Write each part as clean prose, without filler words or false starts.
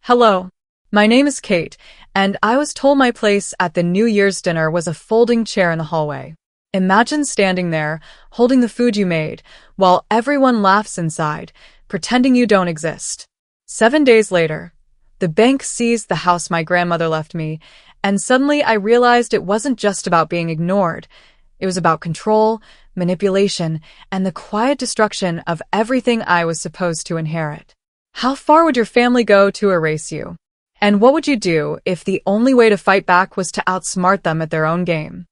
Hello, my name is Kate, and I was told my place at the New Year's dinner was a folding chair in the hallway. Imagine standing there, holding the food you made, while everyone laughs inside, pretending you don't exist. 7 days later, the bank seized the house my grandmother left me, and suddenly I realized it wasn't just about being ignored. It was about control, manipulation, and the quiet destruction of everything I was supposed to inherit. How far would your family go to erase you? And what would you do if the only way to fight back was to outsmart them at their own game?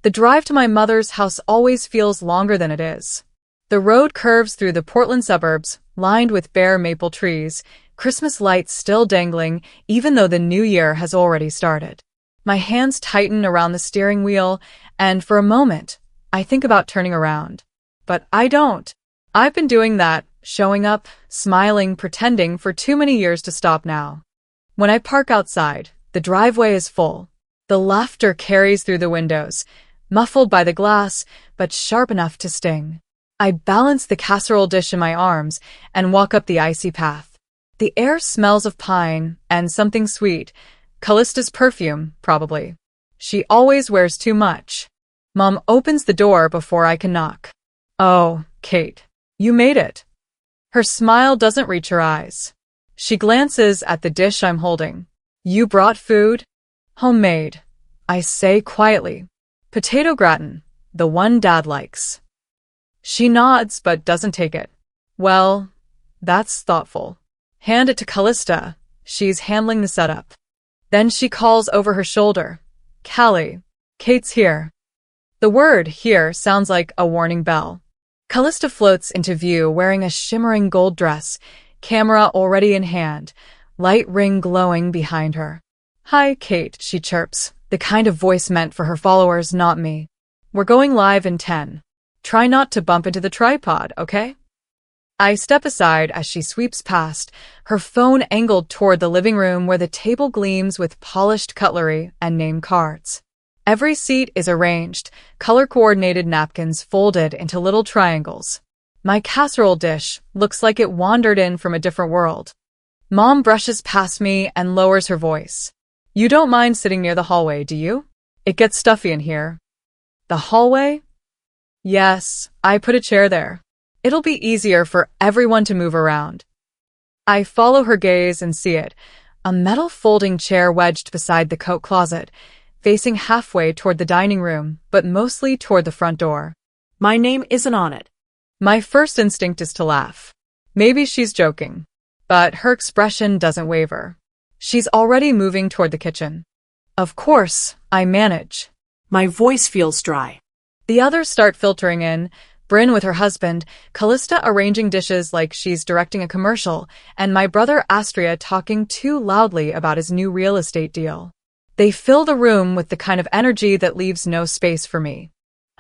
The drive to my mother's house always feels longer than it is. The road curves through the Portland suburbs, lined with bare maple trees, Christmas lights still dangling even though the new year has already started. My hands tighten around the steering wheel, and for a moment, I think about turning around. But I don't. I've been doing that, showing up, smiling, pretending for too many years to stop now. When I park outside, the driveway is full. The laughter carries through the windows, muffled by the glass, but sharp enough to sting. I balance the casserole dish in my arms and walk up the icy path. The air smells of pine and something sweet. Callista's perfume, probably. She always wears too much. Mom opens the door before I can knock. Oh, Kate, you made it. Her smile doesn't reach her eyes. She glances at the dish I'm holding. You brought food? Homemade, I say quietly. Potato gratin, the one Dad likes. She nods but doesn't take it. Well, that's thoughtful. Hand it to Callista. She's handling the setup. Then she calls over her shoulder. Callie, Kate's here. The word here sounds like a warning bell. Callista floats into view wearing a shimmering gold dress, camera already in hand, light ring glowing behind her. Hi, Kate, she chirps, the kind of voice meant for her followers, not me. We're going live in 10. Try not to bump into the tripod, okay? I step aside as she sweeps past, her phone angled toward the living room where the table gleams with polished cutlery and name cards. Every seat is arranged, color-coordinated napkins folded into little triangles. My casserole dish looks like it wandered in from a different world. Mom brushes past me and lowers her voice. You don't mind sitting near the hallway, do you? It gets stuffy in here. The hallway? Yes, I put a chair there. It'll be easier for everyone to move around. I follow her gaze and see it, a metal folding chair wedged beside the coat closet, facing halfway toward the dining room, but mostly toward the front door. My name isn't on it. My first instinct is to laugh. Maybe she's joking, but her expression doesn't waver. She's already moving toward the kitchen. Of course, I manage. My voice feels dry. The others start filtering in, Bryn with her husband, Callista arranging dishes like she's directing a commercial, and my brother Astria talking too loudly about his new real estate deal. They fill the room with the kind of energy that leaves no space for me.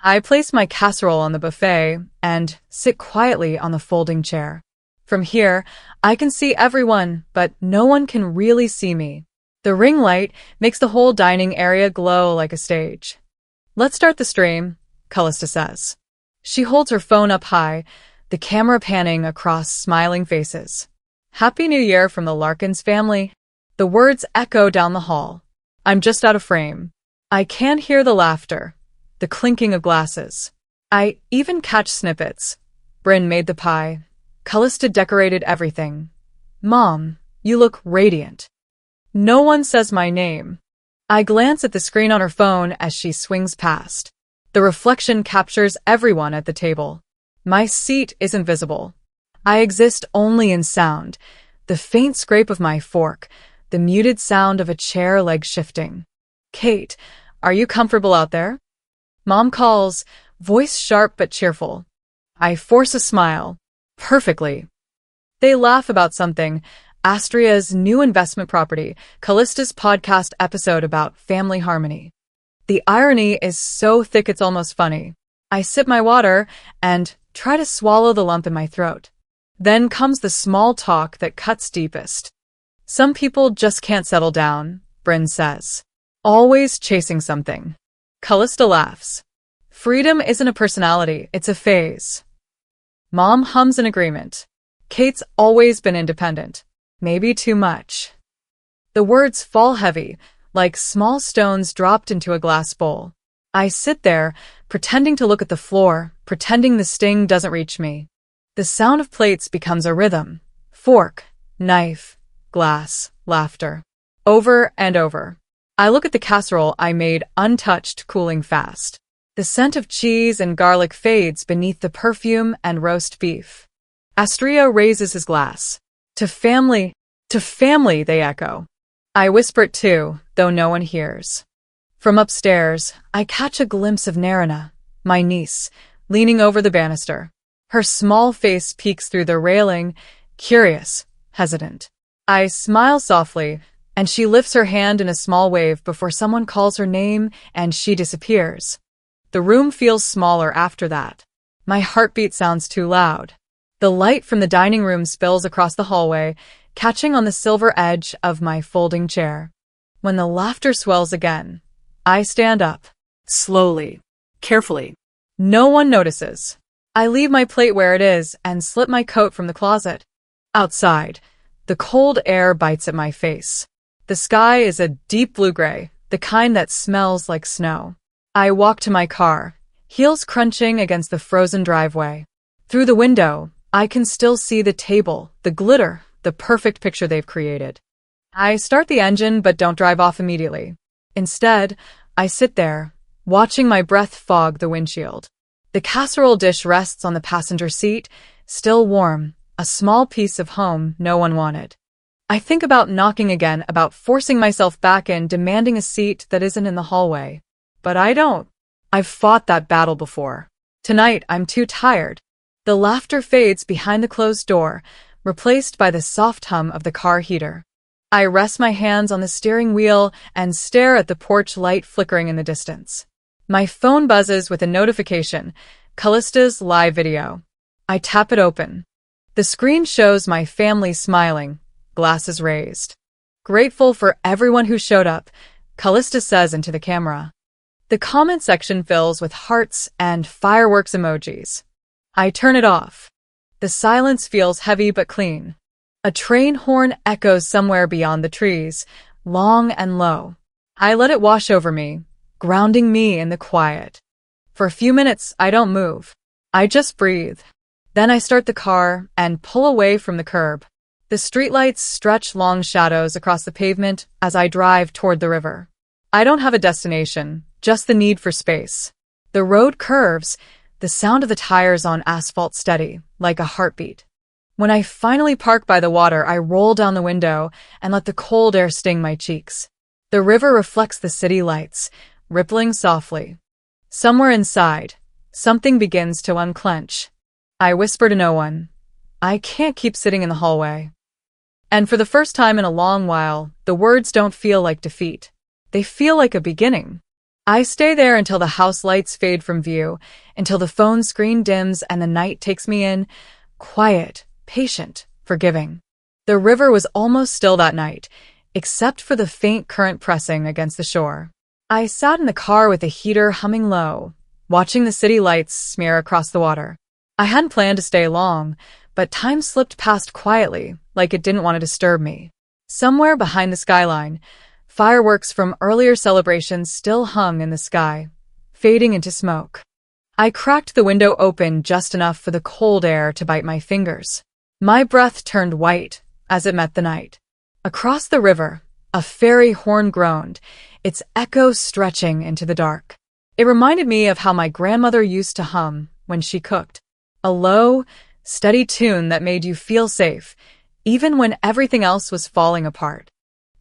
I place my casserole on the buffet and sit quietly on the folding chair. From here, I can see everyone, but no one can really see me. The ring light makes the whole dining area glow like a stage. Let's start the stream, Callista says. She holds her phone up high, the camera panning across smiling faces. Happy New Year from the Larkins family. The words echo down the hall. I'm just out of frame. I can hear the laughter, the clinking of glasses. I even catch snippets. Bryn made the pie. Callista decorated everything. Mom, you look radiant. No one says my name. I glance at the screen on her phone as she swings past. The reflection captures everyone at the table. My seat isn't visible. I exist only in sound, the faint scrape of my fork, the muted sound of a chair leg shifting. Kate, are you comfortable out there? Mom calls, voice sharp but cheerful. I force a smile. Perfectly. They laugh about something, Astria's new investment property, Callista's podcast episode about family harmony. The irony is so thick it's almost funny. I sip my water and try to swallow the lump in my throat. Then comes the small talk that cuts deepest. Some people just can't settle down, Bryn says. Always chasing something. Callista laughs. Freedom isn't a personality, it's a phase. Mom hums in agreement. Kate's always been independent. Maybe too much. The words fall heavy, like small stones dropped into a glass bowl. I sit there, pretending to look at the floor, pretending the sting doesn't reach me. The sound of plates becomes a rhythm. Fork, knife, glass, laughter. Over and over. I look at the casserole I made untouched, cooling fast. The scent of cheese and garlic fades beneath the perfume and roast beef. Astrio raises his glass. To family, they echo. I whisper it too, though no one hears. From upstairs, I catch a glimpse of Narina, my niece, leaning over the banister. Her small face peeks through the railing, curious, hesitant. I smile softly, and she lifts her hand in a small wave before someone calls her name and she disappears. The room feels smaller after that. My heartbeat sounds too loud. The light from the dining room spills across the hallway, catching on the silver edge of my folding chair. When the laughter swells again, I stand up. Slowly, carefully. No one notices. I leave my plate where it is and slip my coat from the closet. Outside, the cold air bites at my face. The sky is a deep blue-gray, the kind that smells like snow. I walk to my car, heels crunching against the frozen driveway. Through the window, I can still see the table, the glitter, the perfect picture they've created. I start the engine but don't drive off immediately. Instead, I sit there, watching my breath fog the windshield. The casserole dish rests on the passenger seat, still warm, a small piece of home no one wanted. I think about knocking again, about forcing myself back in, demanding a seat that isn't in the hallway. But I don't. I've fought that battle before. Tonight, I'm too tired. The laughter fades behind the closed door, replaced by the soft hum of the car heater. I rest my hands on the steering wheel and stare at the porch light flickering in the distance. My phone buzzes with a notification, Callista's live video. I tap it open. The screen shows my family smiling, glasses raised. Grateful for everyone who showed up, Callista says into the camera. The comment section fills with hearts and fireworks emojis. I turn it off. The silence feels heavy but clean. A train horn echoes somewhere beyond the trees, long and low. I let it wash over me, grounding me in the quiet. For a few minutes, I don't move. I just breathe. Then I start the car and pull away from the curb. The streetlights stretch long shadows across the pavement as I drive toward the river. I don't have a destination, just the need for space. The road curves, the sound of the tires on asphalt steady, like a heartbeat. When I finally park by the water, I roll down the window and let the cold air sting my cheeks. The river reflects the city lights, rippling softly. Somewhere inside, something begins to unclench. I whisper to no one, I can't keep sitting in the hallway. And for the first time in a long while, the words don't feel like defeat. They feel like a beginning. I stay there until the house lights fade from view, until the phone screen dims and the night takes me in, quiet, patient, forgiving. The river was almost still that night, except for the faint current pressing against the shore. I sat in the car with the heater humming low, watching the city lights smear across the water. I hadn't planned to stay long, but time slipped past quietly, like it didn't want to disturb me. Somewhere behind the skyline, fireworks from earlier celebrations still hung in the sky, fading into smoke. I cracked the window open just enough for the cold air to bite my fingers. My breath turned white as it met the night. Across the river, a fairy horn groaned, its echo stretching into the dark. It reminded me of how my grandmother used to hum when she cooked. A low, steady tune that made you feel safe, even when everything else was falling apart.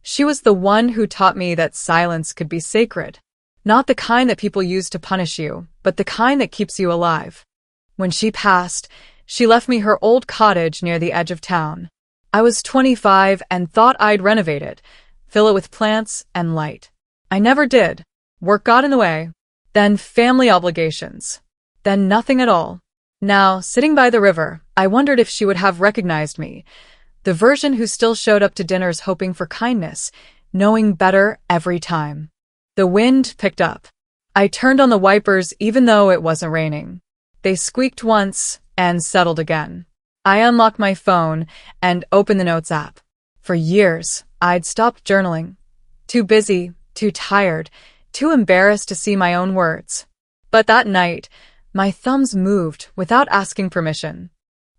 She was the one who taught me that silence could be sacred. Not the kind that people use to punish you, but the kind that keeps you alive. When she passed, she left me her old cottage near the edge of town. I was 25 and thought I'd renovate it, fill it with plants and light. I never did. Work got in the way. Then family obligations. Then nothing at all. Now, sitting by the river, I wondered if she would have recognized me, the version who still showed up to dinners hoping for kindness, knowing better every time. The wind picked up. I turned on the wipers even though it wasn't raining. They squeaked once and settled again. I unlocked my phone and opened the Notes app. For years, I'd stopped journaling. Too busy, too tired, too embarrassed to see my own words. But that night, my thumbs moved without asking permission.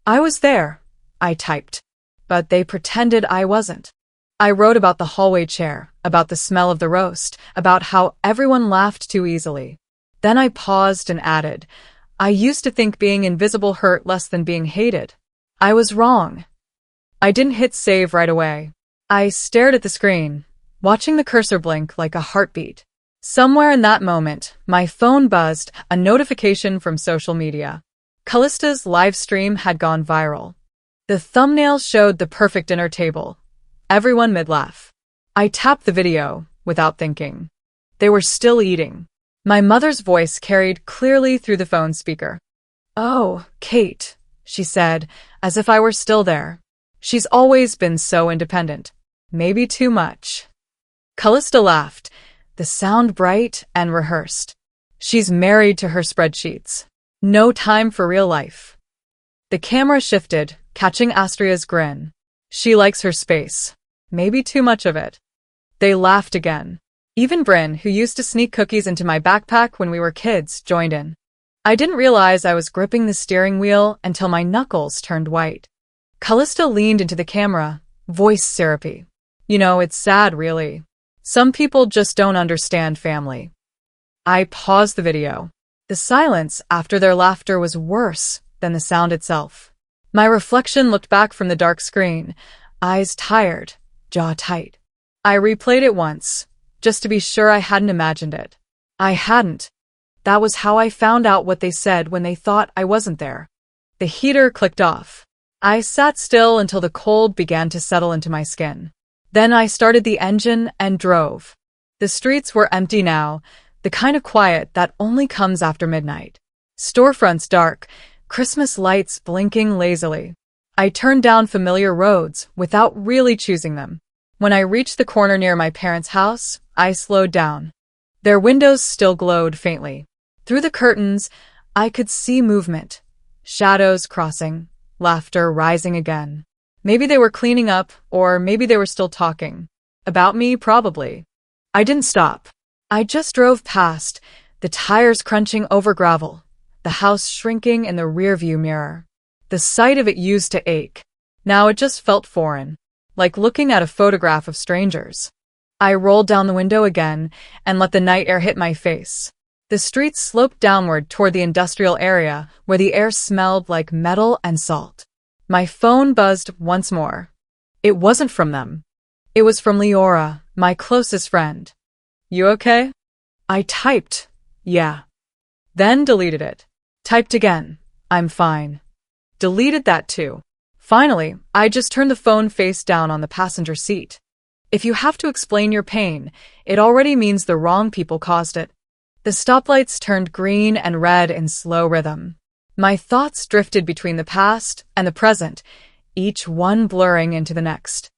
I was there. I typed. But they pretended I wasn't. I wrote about the hallway chair, about the smell of the roast, about how everyone laughed too easily. Then I paused and added, I used to think being invisible hurt less than being hated. I was wrong. I didn't hit save right away. I stared at the screen, watching the cursor blink like a heartbeat. Somewhere in that moment, my phone buzzed, a notification from social media. Callista's live stream had gone viral. The thumbnail showed the perfect dinner table. Everyone mid-laugh. I tapped the video, without thinking. They were still eating. My mother's voice carried clearly through the phone speaker. "Oh, Kate," she said, as if I were still there. "She's always been so independent. Maybe too much." Callista laughed, the sound bright and rehearsed. "She's married to her spreadsheets. No time for real life." The camera shifted, catching Astria's grin. "She likes her space. Maybe too much of it." They laughed again. Even Bryn, who used to sneak cookies into my backpack when we were kids, joined in. I didn't realize I was gripping the steering wheel until my knuckles turned white. Callista leaned into the camera, voice syrupy. "You know, it's sad, really. Some people just don't understand family." I paused the video. The silence after their laughter was worse than the sound itself. My reflection looked back from the dark screen, eyes tired, jaw tight. I replayed it once, just to be sure I hadn't imagined it. I hadn't. That was how I found out what they said when they thought I wasn't there. The heater clicked off. I sat still until the cold began to settle into my skin. Then I started the engine and drove. The streets were empty now, the kind of quiet that only comes after midnight. Storefronts dark, Christmas lights blinking lazily. I turned down familiar roads without really choosing them. When I reached the corner near my parents' house, I slowed down. Their windows still glowed faintly. Through the curtains, I could see movement. Shadows crossing, laughter rising again. Maybe they were cleaning up, or maybe they were still talking. About me, probably. I didn't stop. I just drove past, the tires crunching over gravel, the house shrinking in the rearview mirror. The sight of it used to ache. Now it just felt foreign, like looking at a photograph of strangers. I rolled down the window again and let the night air hit my face. The streets sloped downward toward the industrial area where the air smelled like metal and salt. My phone buzzed once more. It wasn't from them. It was from Leora, my closest friend. "You okay?" I typed, "Yeah." Then deleted it. Typed again, "I'm fine." Deleted that too. Finally, I just turned the phone face down on the passenger seat. If you have to explain your pain, it already means the wrong people caused it. The stoplights turned green and red in slow rhythm. My thoughts drifted between the past and the present, each one blurring into the next.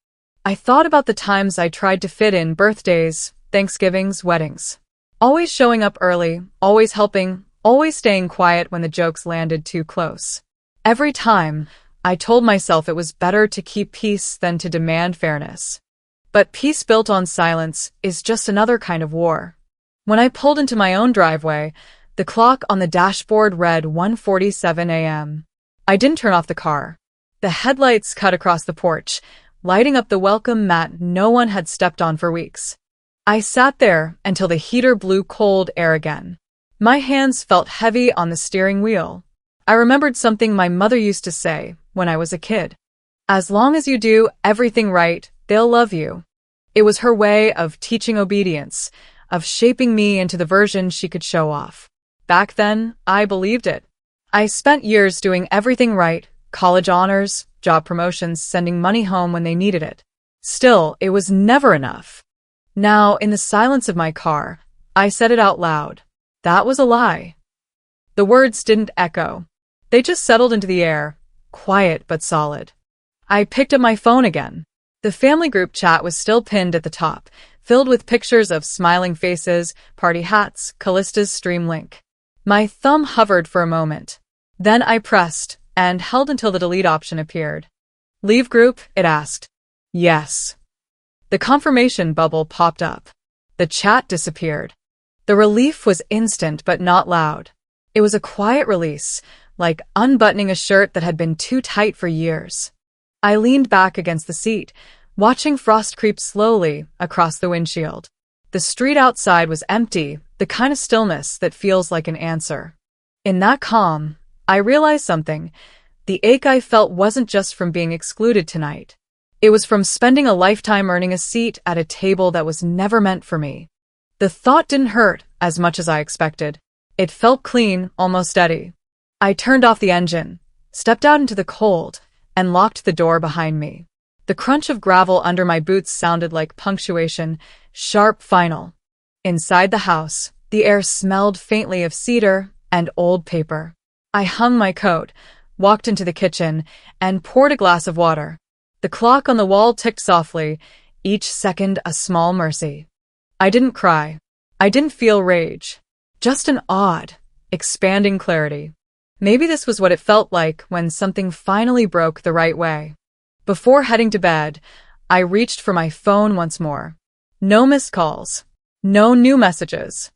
I thought about the times I tried to fit in birthdays, Thanksgivings, weddings. Always showing up early, always helping, always staying quiet when the jokes landed too close. Every time, I told myself it was better to keep peace than to demand fairness. But peace built on silence is just another kind of war. When I pulled into my own driveway, the clock on the dashboard read 1:47 a.m. I didn't turn off the car. The headlights cut across the porch, lighting up the welcome mat no one had stepped on for weeks. I sat there until the heater blew cold air again. My hands felt heavy on the steering wheel. I remembered something my mother used to say when I was a kid. "As long as you do everything right, they'll love you." It was her way of teaching obedience, of shaping me into the version she could show off. Back then, I believed it. I spent years doing everything right, college honors, job promotions, sending money home when they needed it. Still, it was never enough. Now, in the silence of my car, I said it out loud. That was a lie. The words didn't echo. They just settled into the air, quiet but solid. I picked up my phone again. The family group chat was still pinned at the top, filled with pictures of smiling faces, party hats, Callista's stream link. My thumb hovered for a moment. Then I pressed, and held until the delete option appeared. "Leave group?" it asked. "Yes." The confirmation bubble popped up. The chat disappeared. The relief was instant but not loud. It was a quiet release, like unbuttoning a shirt that had been too tight for years. I leaned back against the seat, watching frost creep slowly across the windshield. The street outside was empty, the kind of stillness that feels like an answer. In that calm, I realized something. The ache I felt wasn't just from being excluded tonight. It was from spending a lifetime earning a seat at a table that was never meant for me. The thought didn't hurt as much as I expected. It felt clean, almost steady. I turned off the engine, stepped out into the cold, and locked the door behind me. The crunch of gravel under my boots sounded like punctuation, sharp, final. Inside the house, the air smelled faintly of cedar and old paper. I hung my coat, walked into the kitchen, and poured a glass of water. The clock on the wall ticked softly, each second a small mercy. I didn't cry. I didn't feel rage. Just an odd, expanding clarity. Maybe this was what it felt like when something finally broke the right way. Before heading to bed, I reached for my phone once more. No missed calls. No new messages.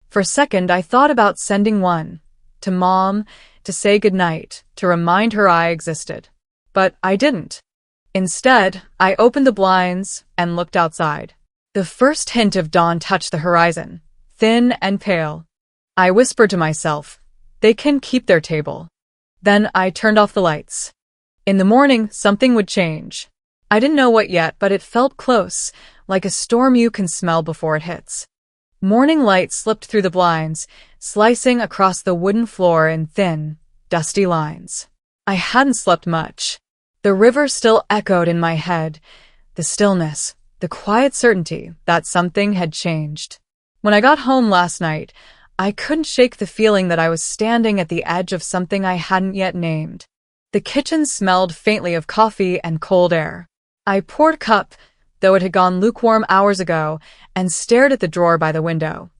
For a second, I thought about sending one. To Mom, to say goodnight, to remind her I existed. But I didn't. Instead, I opened the blinds and looked outside. The first hint of dawn touched the horizon, thin and pale. I whispered to myself, they can keep their table. Then I turned off the lights. In the morning, something would change. I didn't know what yet, but it felt close, like a storm you can smell before it hits. Morning light slipped through the blinds, slicing across the wooden floor in thin, dusty lines. I hadn't slept much. The river still echoed in my head, the stillness, the quiet certainty that something had changed. When I got home last night, I couldn't shake the feeling that I was standing at the edge of something I hadn't yet named. The kitchen smelled faintly of coffee and cold air. I poured a cup, though it had gone lukewarm hours ago, and stared at the drawer by the window,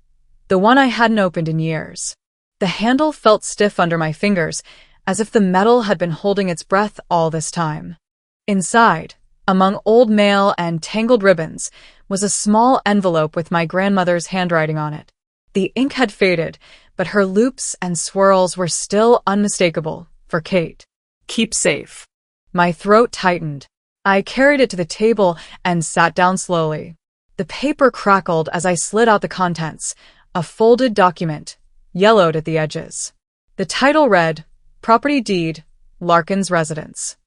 the one I hadn't opened in years. The handle felt stiff under my fingers, as if the metal had been holding its breath all this time. Inside, among old mail and tangled ribbons, was a small envelope with my grandmother's handwriting on it. The ink had faded, but her loops and swirls were still unmistakable for Kate. Keep safe. My throat tightened. I carried it to the table and sat down slowly. The paper crackled as I slid out the contents, a folded document, yellowed at the edges. The title read, Property Deed, Larkin's Residence.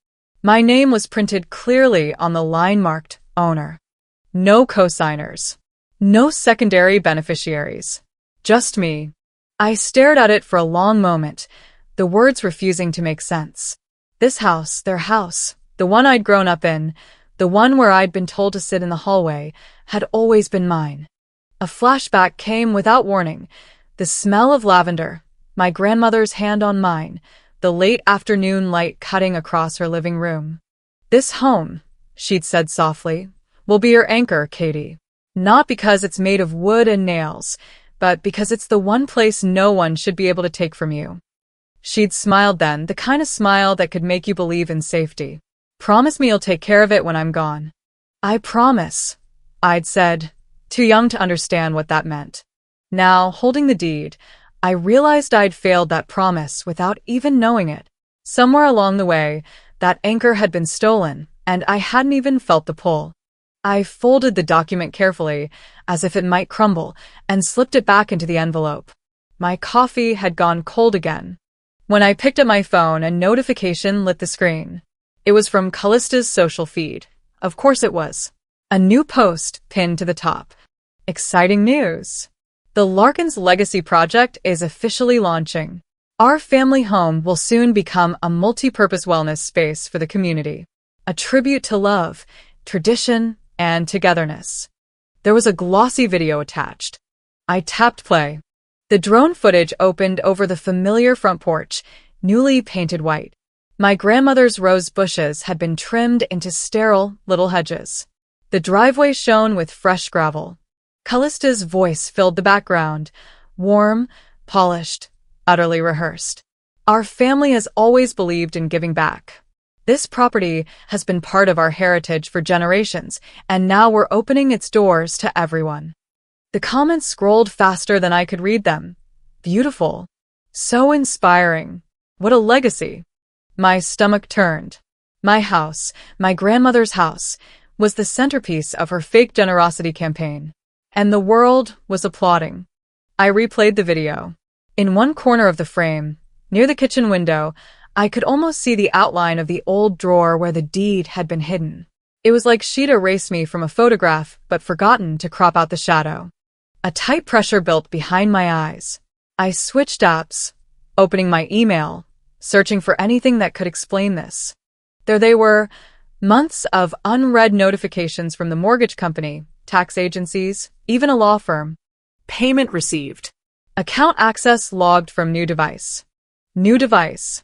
My name was printed clearly on the line marked Owner. No cosigners. No secondary beneficiaries. Just me. I stared at it for a long moment, the words refusing to make sense. This house, their house, the one I'd grown up in, the one where I'd been told to sit in the hallway, had always been mine. A flashback came without warning. The smell of lavender, my grandmother's hand on mine, the late afternoon light cutting across her living room. This home, she'd said softly, will be your anchor, Katie. Not because it's made of wood and nails, but because it's the one place no one should be able to take from you. She'd smiled then, the kind of smile that could make you believe in safety. Promise me you'll take care of it when I'm gone. I promise, I'd said, too young to understand what that meant. Now, holding the deed, I realized I'd failed that promise without even knowing it. Somewhere along the way, that anchor had been stolen, and I hadn't even felt the pull. I folded the document carefully, as if it might crumble, and slipped it back into the envelope. My coffee had gone cold again. When I picked up my phone, a notification lit the screen. It was from Callista's social feed. Of course it was. A new post pinned to the top. Exciting news. The Larkin's Legacy Project is officially launching. Our family home will soon become a multi-purpose wellness space for the community. A tribute to love, tradition, and togetherness. There was a glossy video attached. I tapped play. The drone footage opened over the familiar front porch, newly painted white. My grandmother's rose bushes had been trimmed into sterile little hedges. The driveway shone with fresh gravel. Callista's voice filled the background, warm, polished, utterly rehearsed. Our family has always believed in giving back. This property has been part of our heritage for generations, and now we're opening its doors to everyone. The comments scrolled faster than I could read them. Beautiful. So inspiring. What a legacy. My stomach turned. My house, my grandmother's house, was the centerpiece of her fake generosity campaign. And the world was applauding. I replayed the video. In one corner of the frame, near the kitchen window, I could almost see the outline of the old drawer where the deed had been hidden. It was like she'd erased me from a photograph but forgotten to crop out the shadow. A tight pressure built behind my eyes. I switched apps, opening my email, searching for anything that could explain this. There they were, months of unread notifications from the mortgage company, tax agencies, even a law firm. Payment received. Account access logged from new device. New device.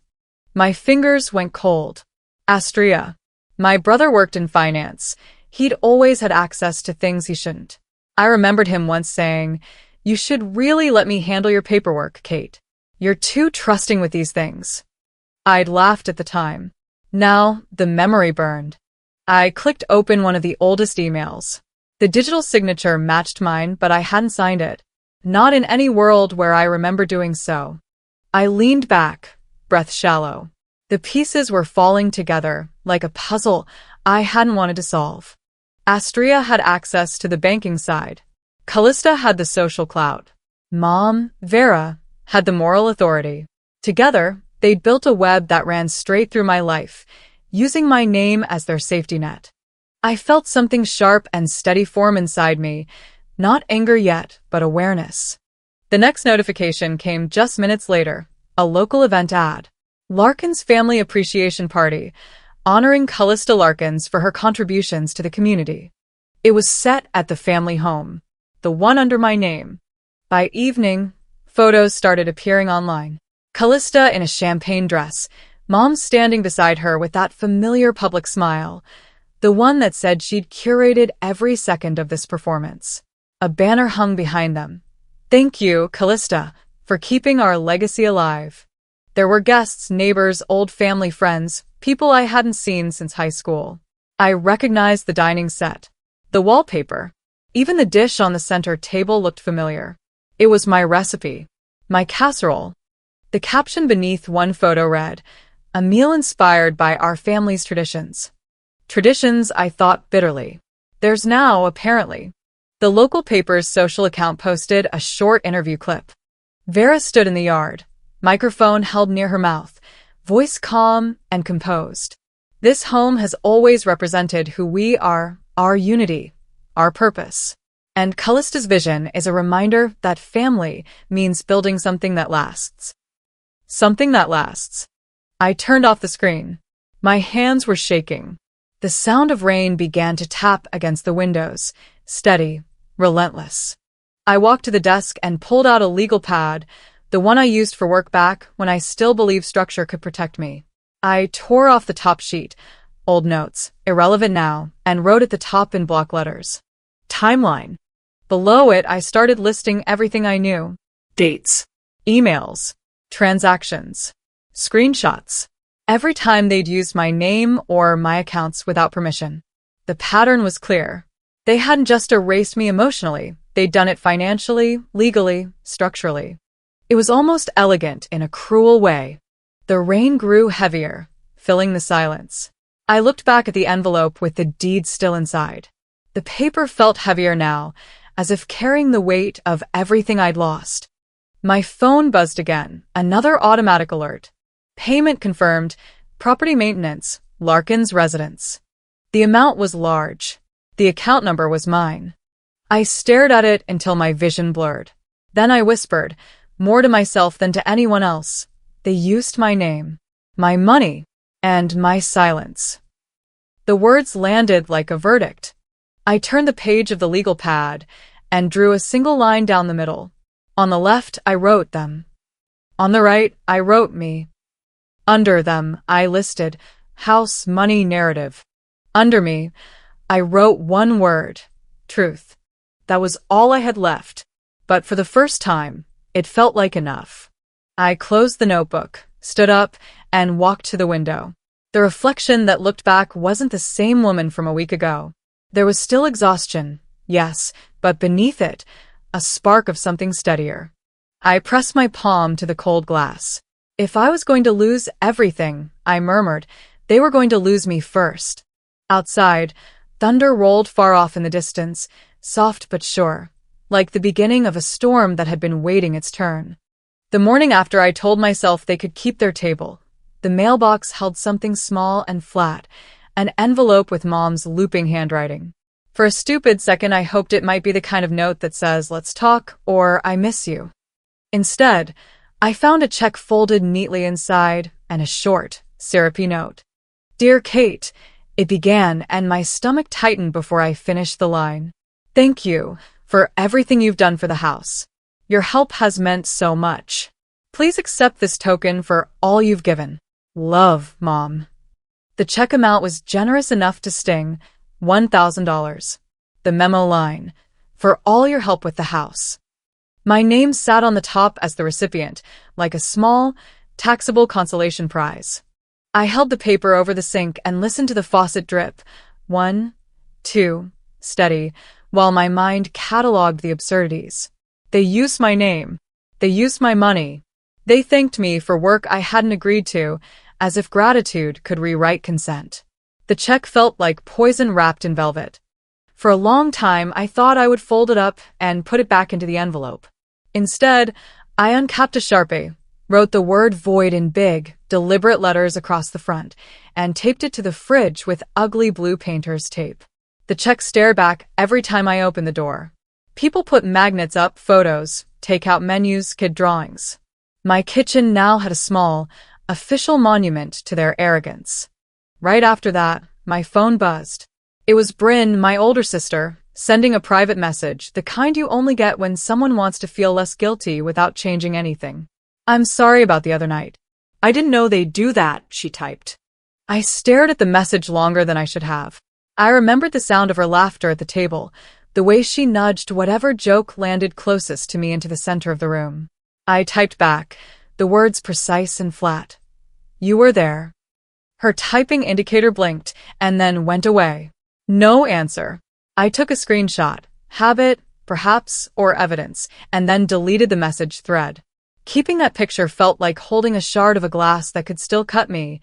My fingers went cold. Astria. My brother worked in finance. He'd always had access to things he shouldn't. I remembered him once saying, "You should really let me handle your paperwork, Kate. You're too trusting with these things." I'd laughed at the time. Now, the memory burned. I clicked open one of the oldest emails. The digital signature matched mine, but I hadn't signed it. Not in any world where I remember doing so. I leaned back, breath shallow. The pieces were falling together, like a puzzle I hadn't wanted to solve. Astria had access to the banking side. Callista had the social clout. Mom, Vera, had the moral authority. Together, they'd built a web that ran straight through my life, using my name as their safety net. I felt something sharp and steady form inside me, not anger yet, but awareness. The next notification came just minutes later, a local event ad. Larkin's Family Appreciation Party, honoring Callista Larkins for her contributions to the community. It was set at the family home, the one under my name. By evening, photos started appearing online. Callista in a champagne dress, Mom standing beside her with that familiar public smile, the one that said she'd curated every second of this performance. A banner hung behind them. "Thank you, Callista, for keeping our legacy alive." There were guests, neighbors, old family friends, people I hadn't seen since high school. I recognized the dining set, the wallpaper. Even the dish on the center table looked familiar. It was my recipe, my casserole. The caption beneath one photo read, "A meal inspired by our family's traditions." Traditions, I thought bitterly. There's now, apparently. The local paper's social account posted a short interview clip. Vera stood in the yard, microphone held near her mouth, voice calm and composed. "This home has always represented who we are, our unity, our purpose. And Callista's vision is a reminder that family means building something that lasts." Something that lasts. I turned off the screen. My hands were shaking. The sound of rain began to tap against the windows, steady, relentless. I walked to the desk and pulled out a legal pad, the one I used for work back when I still believed structure could protect me. I tore off the top sheet, old notes, irrelevant now, and wrote at the top in block letters. Timeline. Below it, I started listing everything I knew. Dates. Emails. Transactions. Screenshots. Every time they'd used my name or my accounts without permission. The pattern was clear. They hadn't just erased me emotionally, they'd done it financially, legally, structurally. It was almost elegant in a cruel way. The rain grew heavier, filling the silence. I looked back at the envelope with the deed still inside. The paper felt heavier now, as if carrying the weight of everything I'd lost. My phone buzzed again, another automatic alert. Payment confirmed, property maintenance, Larkin's residence. The amount was large. The account number was mine. I stared at it until my vision blurred. Then I whispered, more to myself than to anyone else. They used my name, my money, and my silence. The words landed like a verdict. I turned the page of the legal pad and drew a single line down the middle. On the left, I wrote them. On the right, I wrote me. Under them, I listed house, money, narrative. Under me, I wrote one word, truth. That was all I had left, but for the first time, it felt like enough. I closed the notebook, stood up, and walked to the window. The reflection that looked back wasn't the same woman from a week ago. There was still exhaustion, yes, but beneath it, a spark of something steadier. I pressed my palm to the cold glass. If I was going to lose everything, I murmured, they were going to lose me first. Outside, thunder rolled far off in the distance, soft but sure, like the beginning of a storm that had been waiting its turn. The morning after I told myself they could keep their table, the mailbox held something small and flat, an envelope with Mom's looping handwriting. For a stupid second, I hoped it might be the kind of note that says, "Let's talk," or "I miss you." Instead, I found a check folded neatly inside and a short, syrupy note. "Dear Kate," it began, and my stomach tightened before I finished the line. "Thank you for everything you've done for the house. Your help has meant so much. Please accept this token for all you've given. Love, Mom." The check amount was generous enough to sting, $1,000. The memo line, "For all your help with the house." My name sat on the top as the recipient, like a small, taxable consolation prize. I held the paper over the sink and listened to the faucet drip. 1, 2, steady, while my mind catalogued the absurdities. They used my name. They used my money. They thanked me for work I hadn't agreed to, as if gratitude could rewrite consent. The check felt like poison wrapped in velvet. For a long time, I thought I would fold it up and put it back into the envelope. Instead, I uncapped a Sharpie, wrote the word void in big, deliberate letters across the front, and taped it to the fridge with ugly blue painter's tape. The check stared back every time I opened the door. People put magnets up, photos, takeout menus, kid drawings. My kitchen now had a small, official monument to their arrogance. Right after that, my phone buzzed. It was Bryn, my older sister, sending a private message, the kind you only get when someone wants to feel less guilty without changing anything. "I'm sorry about the other night. I didn't know they'd do that," she typed. I stared at the message longer than I should have. I remembered the sound of her laughter at the table, the way she nudged whatever joke landed closest to me into the center of the room. I typed back, the words precise and flat. "You were there." Her typing indicator blinked and then went away. No answer. I took a screenshot, habit, perhaps, or evidence, and then deleted the message thread. Keeping that picture felt like holding a shard of a glass that could still cut me.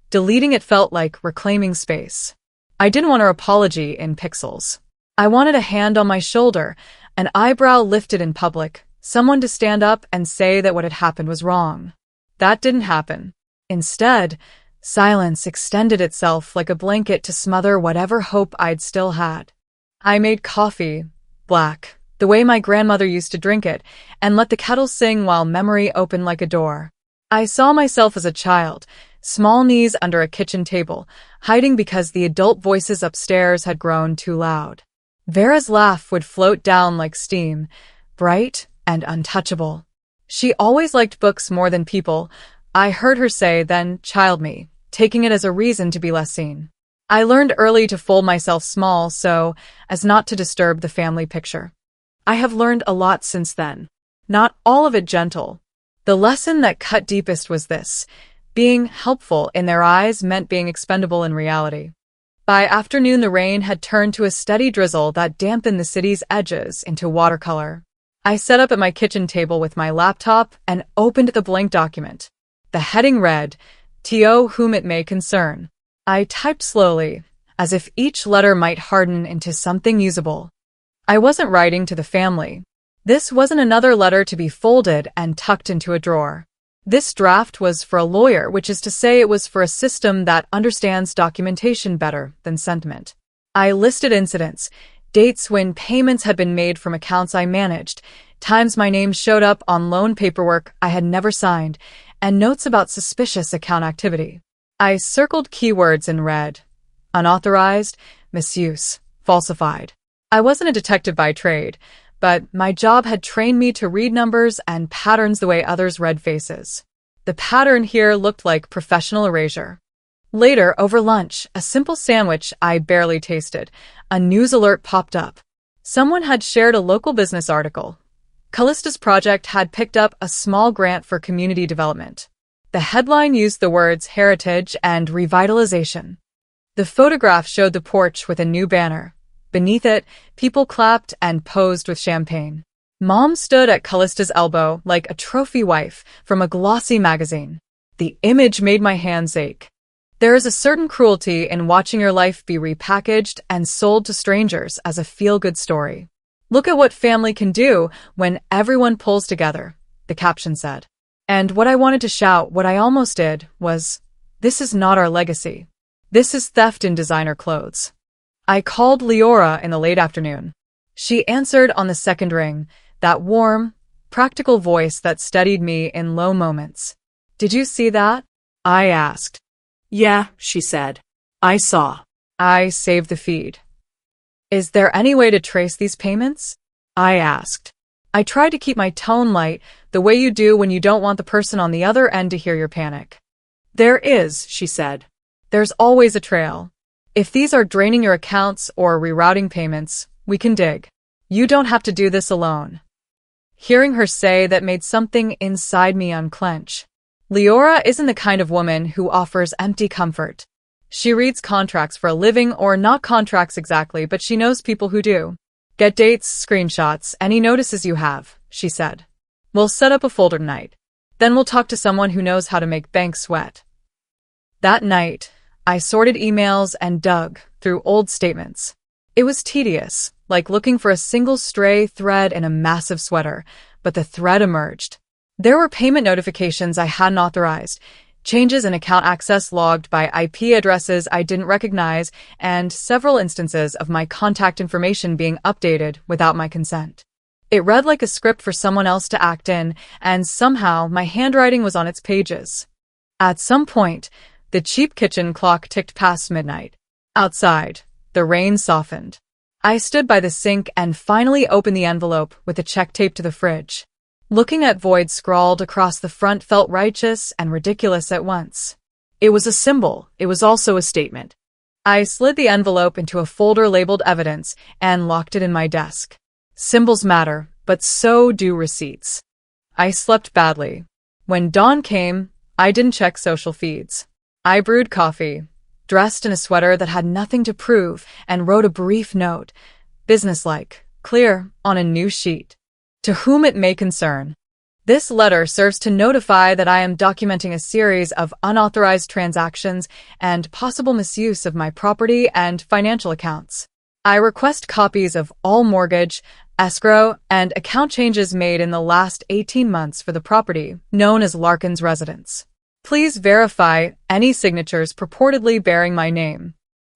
Deleting it felt like reclaiming space. I didn't want her apology in pixels. I wanted a hand on my shoulder, an eyebrow lifted in public, someone to stand up and say that what had happened was wrong. That didn't happen. Instead, silence extended itself like a blanket to smother whatever hope I'd still had. I made coffee, black, the way my grandmother used to drink it, and let the kettle sing while memory opened like a door. I saw myself as a child, small knees under a kitchen table, hiding because the adult voices upstairs had grown too loud. Vera's laugh would float down like steam, bright and untouchable. She always liked books more than people, I heard her say, then child me, taking it as a reason to be less seen. I learned early to fold myself small so as not to disturb the family picture. I have learned a lot since then. Not all of it gentle. The lesson that cut deepest was this: being helpful in their eyes meant being expendable in reality. By afternoon, the rain had turned to a steady drizzle that dampened the city's edges into watercolor. I sat up at my kitchen table with my laptop and opened the blank document. The heading read, "To whom it may concern." I typed slowly, as if each letter might harden into something usable. I wasn't writing to the family. This wasn't another letter to be folded and tucked into a drawer. This draft was for a lawyer, which is to say it was for a system that understands documentation better than sentiment. I listed incidents, dates when payments had been made from accounts I managed, times my name showed up on loan paperwork I had never signed, and notes about suspicious account activity. I circled keywords in red: unauthorized, misuse, falsified. I wasn't a detective by trade, but my job had trained me to read numbers and patterns the way others read faces. The pattern here looked like professional erasure. Later, over lunch, a simple sandwich I barely tasted, a news alert popped up. Someone had shared a local business article. Callista's project had picked up a small grant for community development. The The headline used the words heritage and revitalization. The photograph showed the porch with a new banner. Beneath it, people clapped and posed with champagne. Mom stood at Callista's elbow like a trophy wife from a glossy magazine. The image made my hands ache. There is a certain cruelty in watching your life be repackaged and sold to strangers as a feel-good story. Look at what family can do when everyone pulls together, the caption said. And what I wanted to shout, what I almost did, was, this is not our legacy. This is theft in designer clothes. I called Leora in the late afternoon. She answered on the second ring, that warm, practical voice that steadied me in low moments. Did you see that? I asked. Yeah, she said. I saw. I saved the feed. Is there any way to trace these payments? I asked. I tried to keep my tone light, the way you do when you don't want the person on the other end to hear your panic. There is, she said. There's always a trail. If these are draining your accounts or rerouting payments, we can dig. You don't have to do this alone. Hearing her say that made something inside me unclench. Leora isn't the kind of woman who offers empty comfort. She reads contracts for a living, or not contracts exactly, but she knows people who do. Get dates, screenshots, any notices you have, she said. We'll set up a folder tonight. Then we'll talk to someone who knows how to make banks sweat. That night, I sorted emails and dug through old statements. It was tedious, like looking for a single stray thread in a massive sweater, but the thread emerged. There were payment notifications I hadn't authorized, changes in account access logged by IP addresses I didn't recognize, and several instances of my contact information being updated without my consent. It read like a script for someone else to act in, and somehow my handwriting was on its pages. At some point, the cheap kitchen clock ticked past midnight. Outside, the rain softened. I stood by the sink and finally opened the envelope with a check taped to the fridge. Looking at void scrawled across the front felt righteous and ridiculous at once. It was a symbol. It was also a statement. I slid the envelope into a folder labeled evidence and locked it in my desk. Symbols matter, but so do receipts. I slept badly. When dawn came, I didn't check social feeds. I brewed coffee, dressed in a sweater that had nothing to prove, and wrote a brief note, businesslike, clear, on a new sheet. To whom it may concern. This letter serves to notify that I am documenting a series of unauthorized transactions and possible misuse of my property and financial accounts. I request copies of all mortgage, escrow, and account changes made in the last 18 months for the property, known as Larkin's residence. Please verify any signatures purportedly bearing my name.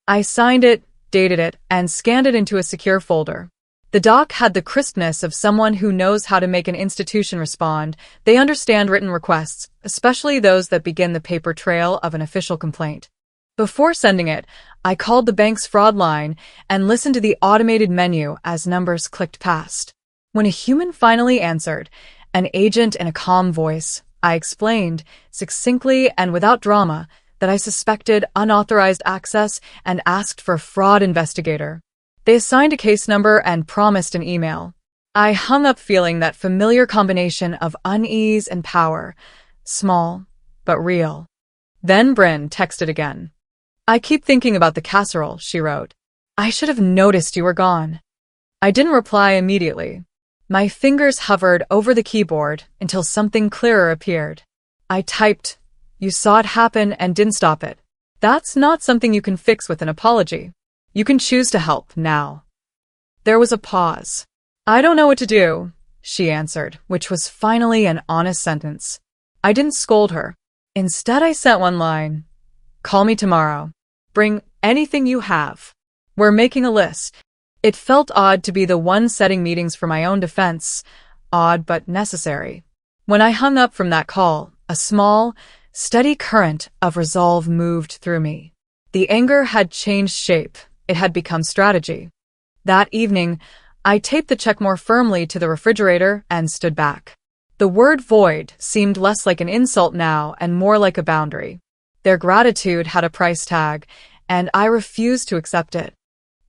I signed it, dated it, and scanned it into a secure folder. The doc had the crispness of someone who knows how to make an institution respond. They understand written requests, especially those that begin the paper trail of an official complaint. Before sending it, I called the bank's fraud line and listened to the automated menu as numbers clicked past. When a human finally answered, an agent in a calm voice, I explained, succinctly and without drama, that I suspected unauthorized access and asked for a fraud investigator. They assigned a case number and promised an email. I hung up feeling that familiar combination of unease and power, small, but real. Then Bryn texted again. I keep thinking about the casserole, she wrote. I should have noticed you were gone. I didn't reply immediately. My fingers hovered over the keyboard until something clearer appeared. I typed, you saw it happen and didn't stop it. That's not something you can fix with an apology. You can choose to help now. There was a pause. I don't know what to do, she answered, which was finally an honest sentence. I didn't scold her. Instead, I sent one line. Call me tomorrow. Bring anything you have. We're making a list. It felt odd to be the one setting meetings for my own defense. Odd but necessary. When I hung up from that call, a small, steady current of resolve moved through me. The anger had changed shape. It had become strategy. That evening, I taped the check more firmly to the refrigerator and stood back. The word void seemed less like an insult now and more like a boundary. Their gratitude had a price tag, and I refused to accept it.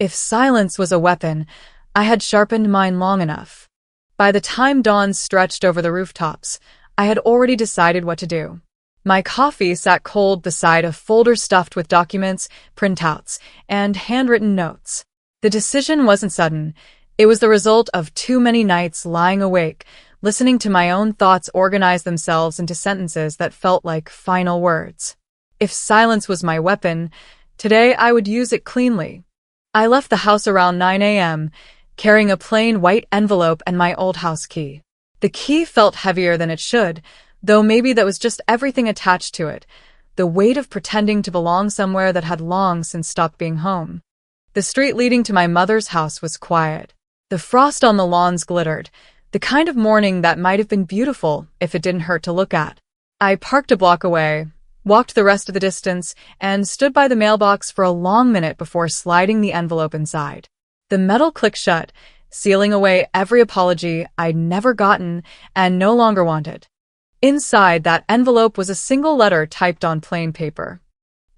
If silence was a weapon, I had sharpened mine long enough. By the time dawn stretched over the rooftops, I had already decided what to do. My coffee sat cold beside a folder stuffed with documents, printouts, and handwritten notes. The decision wasn't sudden. It was the result of too many nights lying awake, listening to my own thoughts organize themselves into sentences that felt like final words. If silence was my weapon, today I would use it cleanly. I left the house around 9 a.m., carrying a plain white envelope and my old house key. The key felt heavier than it should, though maybe that was just everything attached to it, the weight of pretending to belong somewhere that had long since stopped being home. The street leading to my mother's house was quiet. The frost on the lawns glittered, the kind of morning that might have been beautiful if it didn't hurt to look at. I parked a block away, walked the rest of the distance, and stood by the mailbox for a long minute before sliding the envelope inside. The metal clicked shut, sealing away every apology I'd never gotten and no longer wanted. Inside that envelope was a single letter typed on plain paper.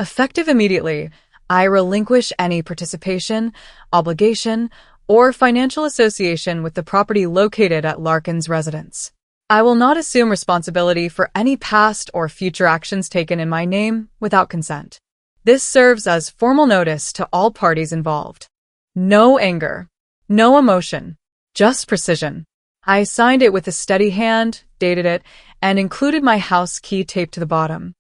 Effective immediately, I relinquish any participation, obligation, or financial association with the property located at Larkin's residence. I will not assume responsibility for any past or future actions taken in my name without consent. This serves as formal notice to all parties involved. No anger, no emotion, just precision. I signed it with a steady hand, dated it, and included my house key taped to the bottom.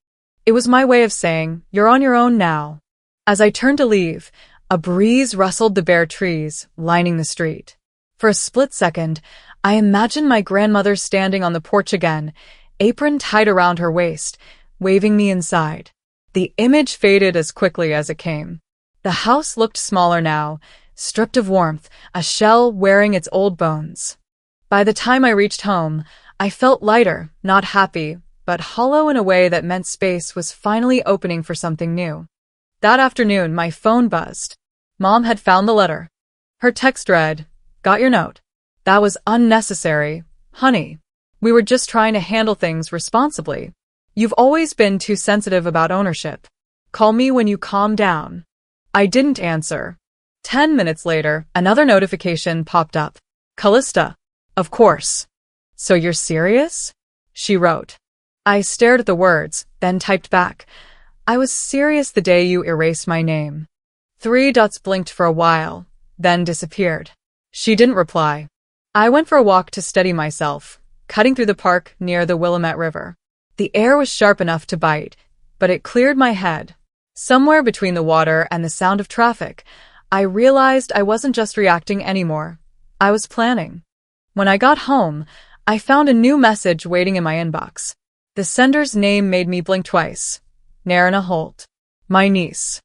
It was my way of saying, "You're on your own now." As I turned to leave, a breeze rustled the bare trees lining the street. For a split second, I imagined my grandmother standing on the porch again, apron tied around her waist, waving me inside. The image faded as quickly as it came. The house looked smaller now, stripped of warmth, a shell wearing its old bones. By the time I reached home, I felt lighter, not happy, but hollow in a way that meant space was finally opening for something new. That afternoon, my phone buzzed. Mom had found the letter. Her text read, "Got your note. That was unnecessary, honey. We were just trying to handle things responsibly. You've always been too sensitive about ownership. Call me when you calm down." I didn't answer. 10 minutes later, another notification popped up. "Callista." "Of course." "So you're serious?" she wrote. I stared at the words, then typed back, "I was serious the day you erased my name." 3 dots blinked for a while, then disappeared. She didn't reply. I went for a walk to steady myself, cutting through the park near the Willamette River. The air was sharp enough to bite, but it cleared my head. Somewhere between the water and the sound of traffic, I realized I wasn't just reacting anymore. I was planning. When I got home, I found a new message waiting in my inbox. The sender's name made me blink twice. Narina Holt. My niece.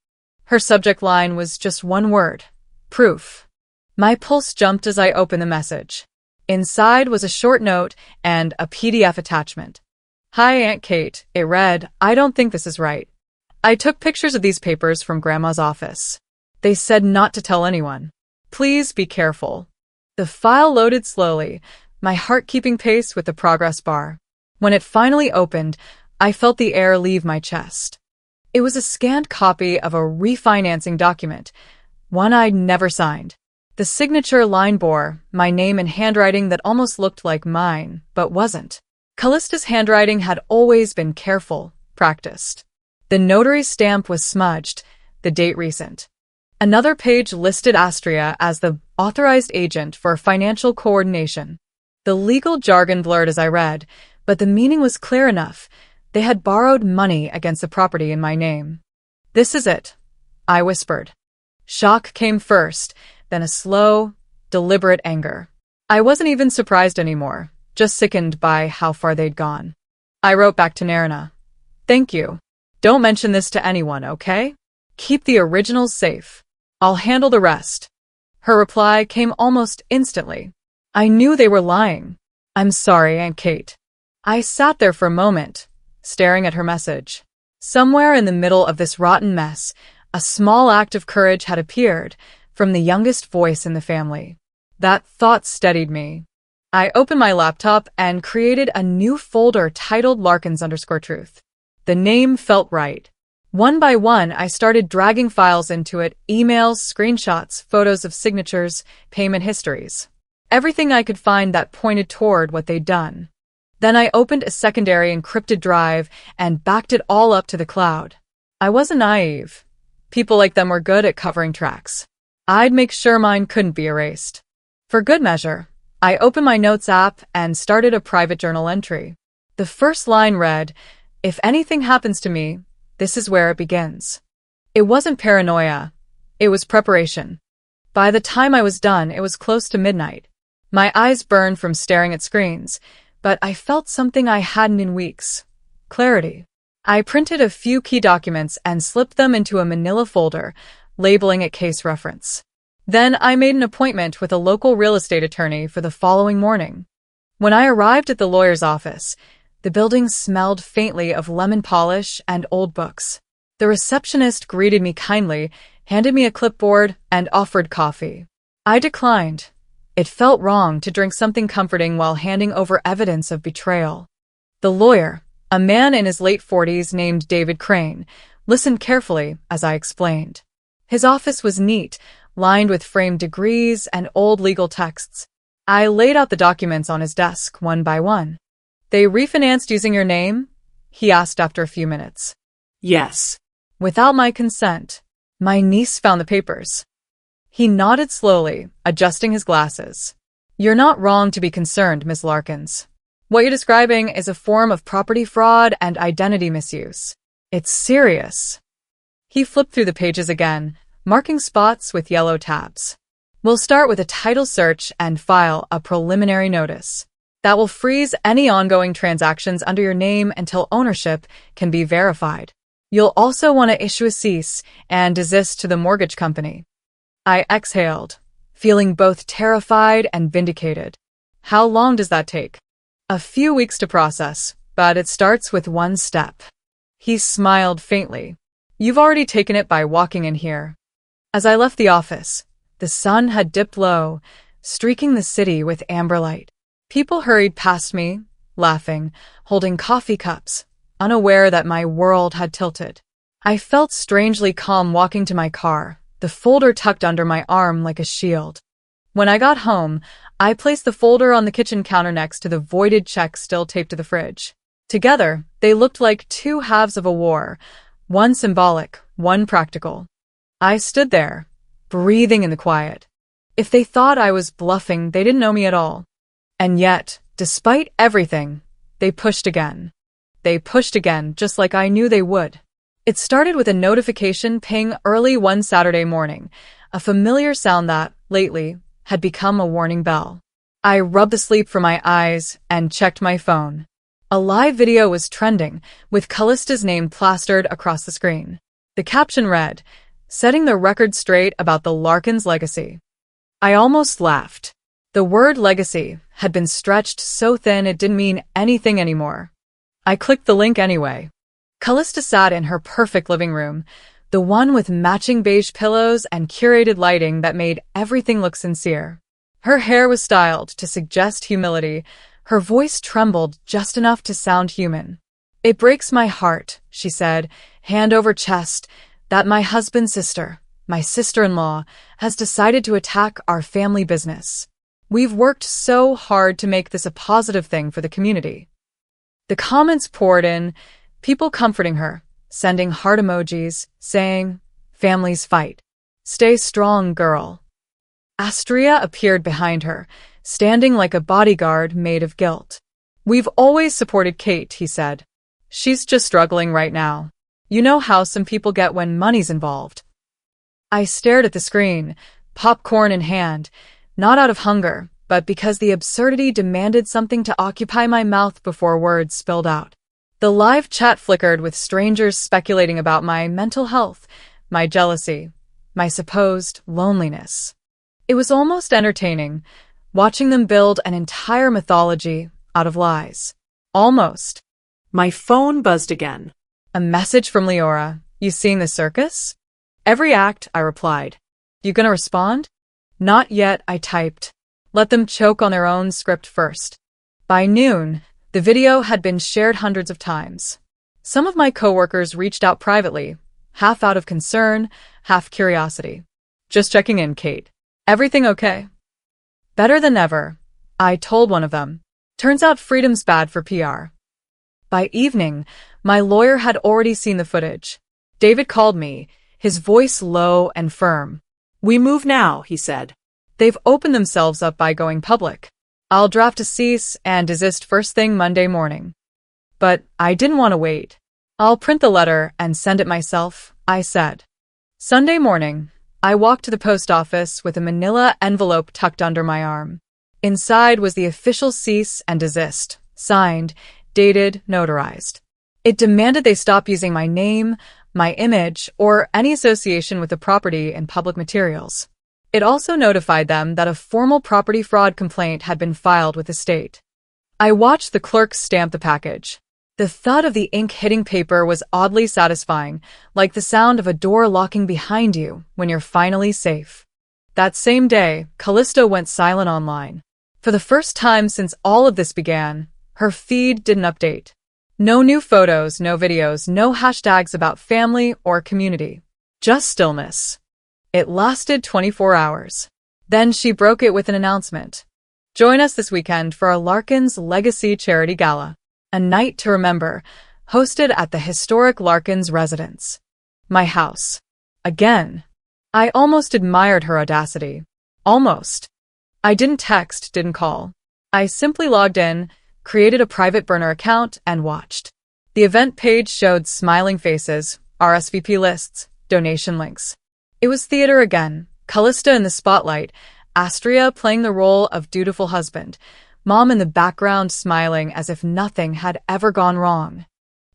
Her subject line was just one word. Proof. My pulse jumped as I opened the message. Inside was a short note and a PDF attachment. "Hi, Aunt Kate," it read. "I don't think this is right. I took pictures of these papers from Grandma's office. They said not to tell anyone. Please be careful." The file loaded slowly, my heart keeping pace with the progress bar. When it finally opened, I felt the air leave my chest. It was a scanned copy of a refinancing document, one I'd never signed. The signature line bore my name in handwriting that almost looked like mine, but wasn't. Callista's handwriting had always been careful, practiced. The notary stamp was smudged, the date recent. Another page listed Astria as the authorized agent for financial coordination. The legal jargon blurred as I read, but the meaning was clear enough. They had borrowed money against the property in my name. "This is it," I whispered. Shock came first, then a slow, deliberate anger. I wasn't even surprised anymore, just sickened by how far they'd gone. I wrote back to Narina. "Thank you. Don't mention this to anyone, okay? Keep the originals safe. I'll handle the rest." Her reply came almost instantly. I knew they were lying. "I'm sorry, Aunt Kate." I sat there for a moment, staring at her message. Somewhere in the middle of this rotten mess, a small act of courage had appeared from the youngest voice in the family. That thought steadied me. I opened my laptop and created a new folder titled Larkins_Truth. The name felt right. One by one, I started dragging files into it, emails, screenshots, photos of signatures, payment histories. Everything I could find that pointed toward what they'd done. Then I opened a secondary encrypted drive and backed it all up to the cloud. I wasn't naive. People like them were good at covering tracks. I'd make sure mine couldn't be erased. For good measure, I opened my notes app and started a private journal entry. The first line read, "If anything happens to me, this is where it begins." It wasn't paranoia. It was preparation. By the time I was done, it was close to midnight. My eyes burned from staring at screens, but I felt something I hadn't in weeks. Clarity. I printed a few key documents and slipped them into a manila folder, labeling it case reference. Then I made an appointment with a local real estate attorney for the following morning. When I arrived at the lawyer's office, the building smelled faintly of lemon polish and old books. The receptionist greeted me kindly, handed me a clipboard, and offered coffee. I declined. It felt wrong to drink something comforting while handing over evidence of betrayal. The lawyer, a man in his late 40s named David Crane, listened carefully as I explained. His office was neat, lined with framed degrees and old legal texts. I laid out the documents on his desk one by one. "They refinanced using your name?" he asked after a few minutes. Yes. "Without my consent." My niece found the papers. He nodded slowly, adjusting his glasses. "You're not wrong to be concerned, Miss Larkins. What you're describing is a form of property fraud and identity misuse. It's serious." He flipped through the pages again, marking spots with yellow tabs. "We'll start with a title search and file a preliminary notice. That will freeze any ongoing transactions under your name until ownership can be verified. You'll also want to issue a cease and desist to the mortgage company." I exhaled, feeling both terrified and vindicated. "How long does that take?" "A few weeks to process, but it starts with one step." He smiled faintly. "You've already taken it by walking in here." As I left the office, the sun had dipped low, streaking the city with amber light. People hurried past me, laughing, holding coffee cups, unaware that my world had tilted. I felt strangely calm walking to my car, the folder tucked under my arm like a shield. When I got home, I placed the folder on the kitchen counter next to the voided check still taped to the fridge. Together, they looked like two halves of a war, one symbolic, one practical. I stood there, breathing in the quiet. If they thought I was bluffing, they didn't know me at all. And yet, despite everything, they pushed again. They pushed again, just like I knew they would. It started with a notification ping early one Saturday morning, a familiar sound that, lately, had become a warning bell. I rubbed the sleep from my eyes and checked my phone. A live video was trending, with Callista's name plastered across the screen. The caption read, "Setting the record straight about the Larkins legacy." I almost laughed. The word legacy had been stretched so thin it didn't mean anything anymore. I clicked the link anyway. Callista sat in her perfect living room, the one with matching beige pillows and curated lighting that made everything look sincere. Her hair was styled to suggest humility. Her voice trembled just enough to sound human. "It breaks my heart," she said, hand over chest, "that my husband's sister, my sister-in-law, has decided to attack our family business. We've worked so hard to make this a positive thing for the community." The comments poured in, people comforting her, sending heart emojis, saying, "Families fight. Stay strong, girl." Astria appeared behind her, standing like a bodyguard made of guilt. "We've always supported Kate," he said. "She's just struggling right now. You know how some people get when money's involved." I stared at the screen, popcorn in hand, not out of hunger, but because the absurdity demanded something to occupy my mouth before words spilled out. The live chat flickered with strangers speculating about my mental health, my jealousy, my supposed loneliness. It was almost entertaining, watching them build an entire mythology out of lies. Almost. My phone buzzed again. A message from Leora. "You seeing the circus?" "Every act," I replied. "You gonna respond?" "Not yet," I typed. "Let them choke on their own script first." By noon, the video had been shared hundreds of times. Some of my coworkers reached out privately, half out of concern, half curiosity. "Just checking in, Kate. Everything okay?" "Better than ever," I told one of them. Turns out freedom's bad for PR. By evening, my lawyer had already seen the footage. David called me, his voice low and firm. We move now, he said. They've opened themselves up by going public. I'll draft a cease and desist first thing Monday morning. But I didn't want to wait. I'll print the letter and send it myself, I said. Sunday morning, I walked to the post office with a manila envelope tucked under my arm. Inside was the official cease and desist, signed, dated, notarized. It demanded they stop using my name, my image, or any association with the property in public materials. It also notified them that a formal property fraud complaint had been filed with the state. I watched the clerk stamp the package. The thud of the ink hitting paper was oddly satisfying, like the sound of a door locking behind you when you're finally safe. That same day, Callisto went silent online. For the first time since all of this began, her feed didn't update. No new photos, no videos, no hashtags about family or community. Just stillness. It lasted 24 hours. Then she broke it with an announcement. Join us this weekend for our Larkin's Legacy Charity Gala. A night to remember, hosted at the historic Larkin's residence. My house. Again. I almost admired her audacity. Almost. I didn't text, didn't call. I simply logged in, created a private burner account, and watched. The event page showed smiling faces, RSVP lists, donation links. It was theater again, Callista in the spotlight, Astria playing the role of dutiful husband, Mom in the background smiling as if nothing had ever gone wrong.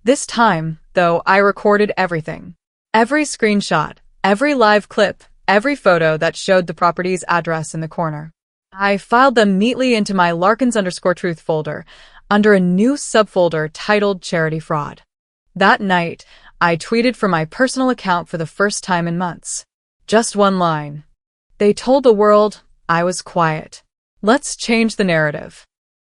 This time, though, I recorded everything. Every screenshot, every live clip, every photo that showed the property's address in the corner. I filed them neatly into my Larkins_truth folder, under a new subfolder titled Charity Fraud. That night, I tweeted from my personal account for the first time in months. Just one line. They told the world I was quiet. Let's change the narrative.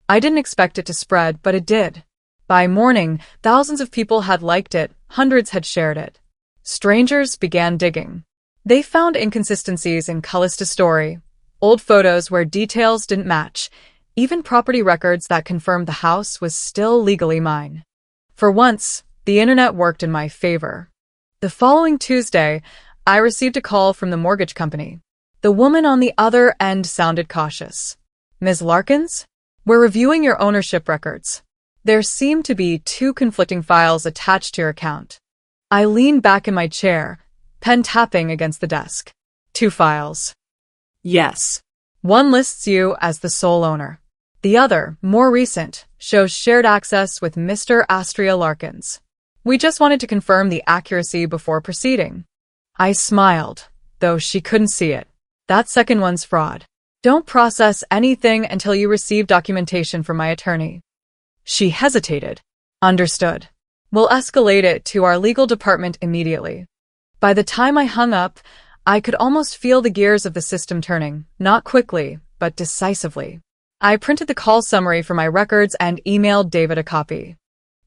I didn't expect it to spread, but it did. By morning, thousands of people had liked it, hundreds had shared it. Strangers began digging. They found inconsistencies in Callista's story, old photos where details didn't match, even property records that confirmed the house was still legally mine. For once, the internet worked in my favor. The following Tuesday, I received a call from the mortgage company. The woman on the other end sounded cautious. Ms. Larkins? We're reviewing your ownership records. There seem to be 2 conflicting files attached to your account. I leaned back in my chair, pen tapping against the desk. 2 files. Yes. One lists you as the sole owner. The other, more recent, shows shared access with Mr. Astria Larkins. We just wanted to confirm the accuracy before proceeding. I smiled, though she couldn't see it. That second one's fraud. Don't process anything until you receive documentation from my attorney. She hesitated. Understood. We'll escalate it to our legal department immediately. By the time I hung up, I could almost feel the gears of the system turning, not quickly, but decisively. I printed the call summary for my records and emailed David a copy.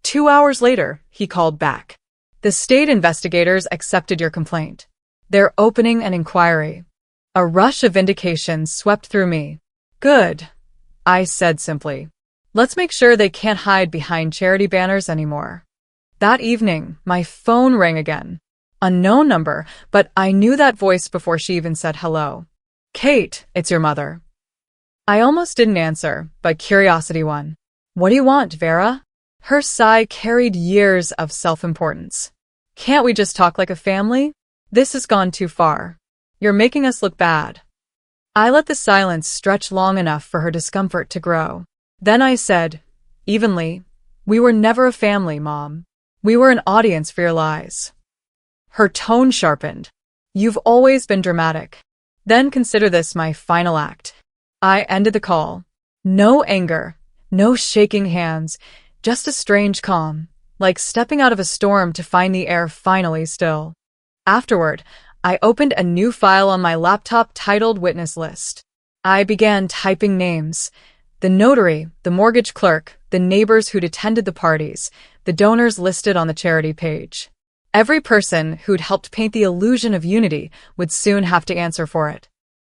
2 hours later, he called back. The state investigators accepted your complaint. They're opening an inquiry. A rush of vindication swept through me. Good, I said simply. Let's make sure they can't hide behind charity banners anymore. That evening, my phone rang again. Unknown number, but I knew that voice before she even said hello. Kate, it's your mother. I almost didn't answer, but curiosity won. What do you want, Vera? Her sigh carried years of self-importance. Can't we just talk like a family? This has gone too far. You're making us look bad. I let the silence stretch long enough for her discomfort to grow. Then I said, evenly, we were never a family, Mom. We were an audience for your lies. Her tone sharpened. You've always been dramatic. Then consider this my final act. I ended the call. No anger, no shaking hands, just a strange calm, like stepping out of a storm to find the air finally still. Afterward, I opened a new file on my laptop titled Witness List. I began typing names. The notary, the mortgage clerk, the neighbors who'd attended the parties, the donors listed on the charity page. Every person who'd helped paint the illusion of unity would soon have to answer for it.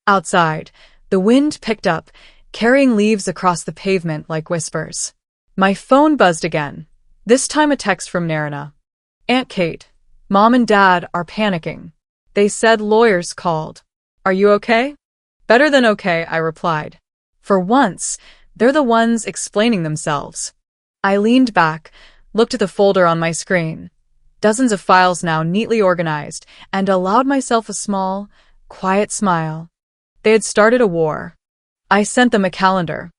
Outside, the wind picked up, carrying leaves across the pavement like whispers. My phone buzzed again, this time a text from Narina. Aunt Kate, Mom and Dad are panicking. They said lawyers called. Are you okay? Better than okay, I replied. For once, they're the ones explaining themselves. I leaned back, looked at the folder on my screen. Dozens of files now neatly organized, and allowed myself a small, quiet smile. They had started a war. I sent them a calendar.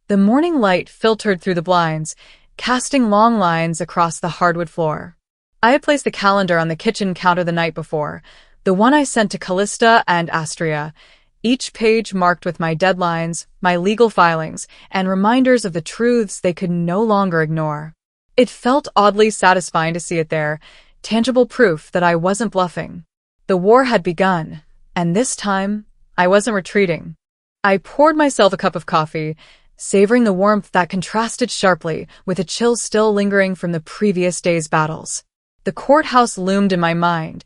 The morning light filtered through the blinds, casting long lines across the hardwood floor. I had placed the calendar on the kitchen counter the night before, the one I sent to Callista and Astria, each page marked with my deadlines, my legal filings, and reminders of the truths they could no longer ignore. It felt oddly satisfying to see it there, tangible proof that I wasn't bluffing. The war had begun, and this time, I wasn't retreating. I poured myself a cup of coffee, savoring the warmth that contrasted sharply with a chill still lingering from the previous day's battles. The courthouse loomed in my mind,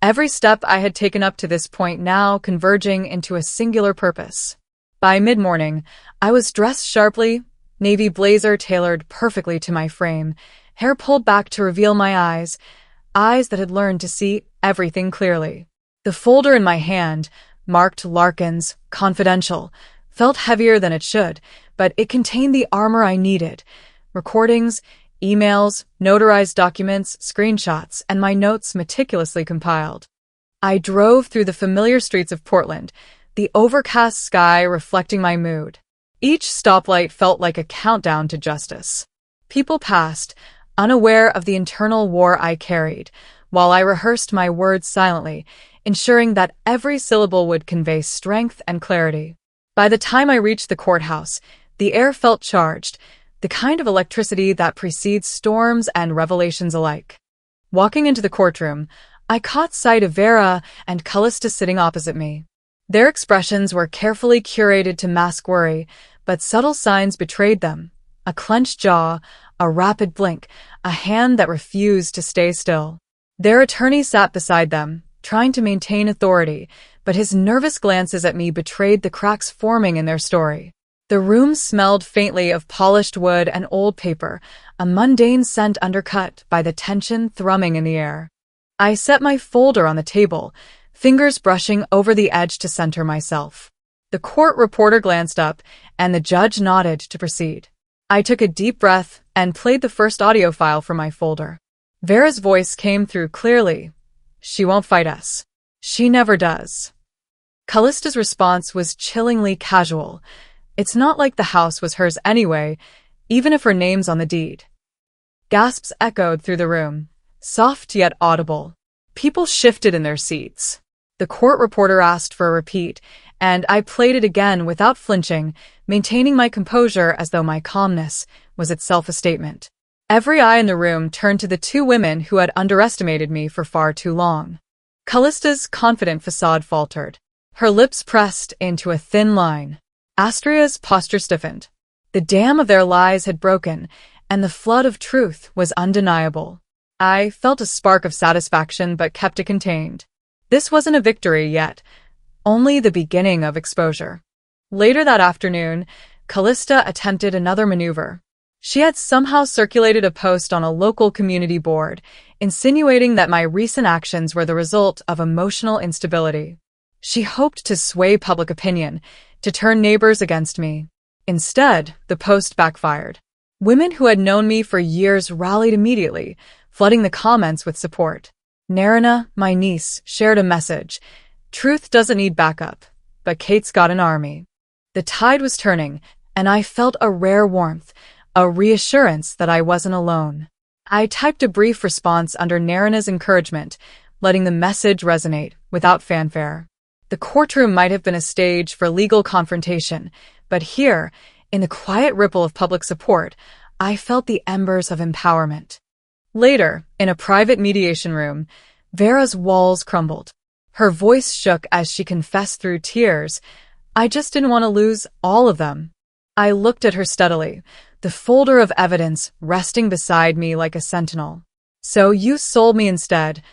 every step I had taken up to this point now converging into a singular purpose. By mid-morning, I was dressed sharply, navy blazer tailored perfectly to my frame, hair pulled back to reveal my eyes that had learned to see everything clearly. The folder in my hand, marked Larkin's Confidential, felt heavier than it should, but it contained the armor I needed: recordings, emails, notarized documents, screenshots, and my notes meticulously compiled. I drove through the familiar streets of Portland, the overcast sky reflecting my mood. Each stoplight felt like a countdown to justice. People passed, unaware of the internal war I carried, while I rehearsed my words silently, ensuring that every syllable would convey strength and clarity. By the time I reached the courthouse, the air felt charged, the kind of electricity that precedes storms and revelations alike. Walking into the courtroom, I caught sight of Vera and Callista sitting opposite me. Their expressions were carefully curated to mask worry, but subtle signs betrayed them: a clenched jaw, a rapid blink, a hand that refused to stay still. Their attorney sat beside them, trying to maintain authority, but his nervous glances at me betrayed the cracks forming in their story. The room smelled faintly of polished wood and old paper, a mundane scent undercut by the tension thrumming in the air. I set my folder on the table, fingers brushing over the edge to center myself. The court reporter glanced up, and the judge nodded to proceed. I took a deep breath and played the first audio file from my folder. Vera's voice came through clearly. She won't fight us. She never does. Callista's response was chillingly casual. It's not like the house was hers anyway, even if her name's on the deed. Gasps echoed through the room, soft yet audible. People shifted in their seats. The court reporter asked for a repeat, and I played it again without flinching, maintaining my composure as though my calmness was itself a statement. Every eye in the room turned to the two women who had underestimated me for far too long. Callista's confident facade faltered. Her lips pressed into a thin line. Astria's posture stiffened. The dam of their lies had broken, and the flood of truth was undeniable. I felt a spark of satisfaction but kept it contained. This wasn't a victory yet, only the beginning of exposure. Later that afternoon, Callista attempted another maneuver. She had somehow circulated a post on a local community board, insinuating that my recent actions were the result of emotional instability. She hoped to sway public opinion, to turn neighbors against me. Instead, the post backfired. Women who had known me for years rallied immediately, flooding the comments with support. Narina, my niece, shared a message. Truth doesn't need backup, but Kate's got an army. The tide was turning, and I felt a rare warmth, a reassurance that I wasn't alone. I typed a brief response under Narina's encouragement, letting the message resonate without fanfare. The courtroom might have been a stage for legal confrontation, but here, in the quiet ripple of public support, I felt the embers of empowerment. Later, in a private mediation room, Vera's walls crumbled. Her voice shook as she confessed through tears, "I just didn't want to lose all of them." I looked at her steadily, the folder of evidence resting beside me like a sentinel. "So you sold me instead,"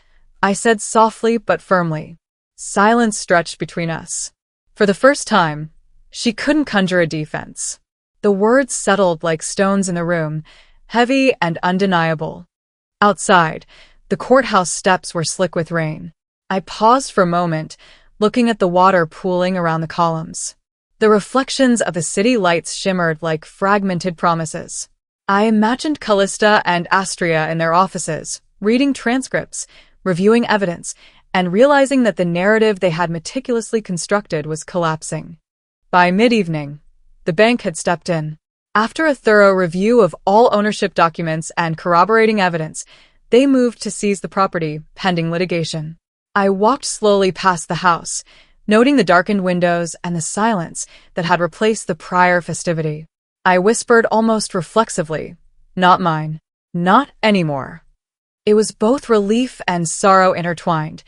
I said softly but firmly. Silence stretched between us. For the first time, She couldn't conjure a defense. The words settled like stones in the room, heavy and undeniable. Outside, the courthouse steps were slick with rain. I paused for a moment, looking at the water pooling around the columns. The reflections of the city lights shimmered like fragmented promises. I imagined Callista and Astria in their offices, reading transcripts, reviewing evidence, and realizing that the narrative they had meticulously constructed was collapsing. By mid-evening, the bank had stepped in. After a thorough review of all ownership documents and corroborating evidence, they moved to seize the property, pending litigation. I walked slowly past the house, noting the darkened windows and the silence that had replaced the prior festivity. I whispered almost reflexively, "Not mine. Not anymore." It was both relief and sorrow intertwined.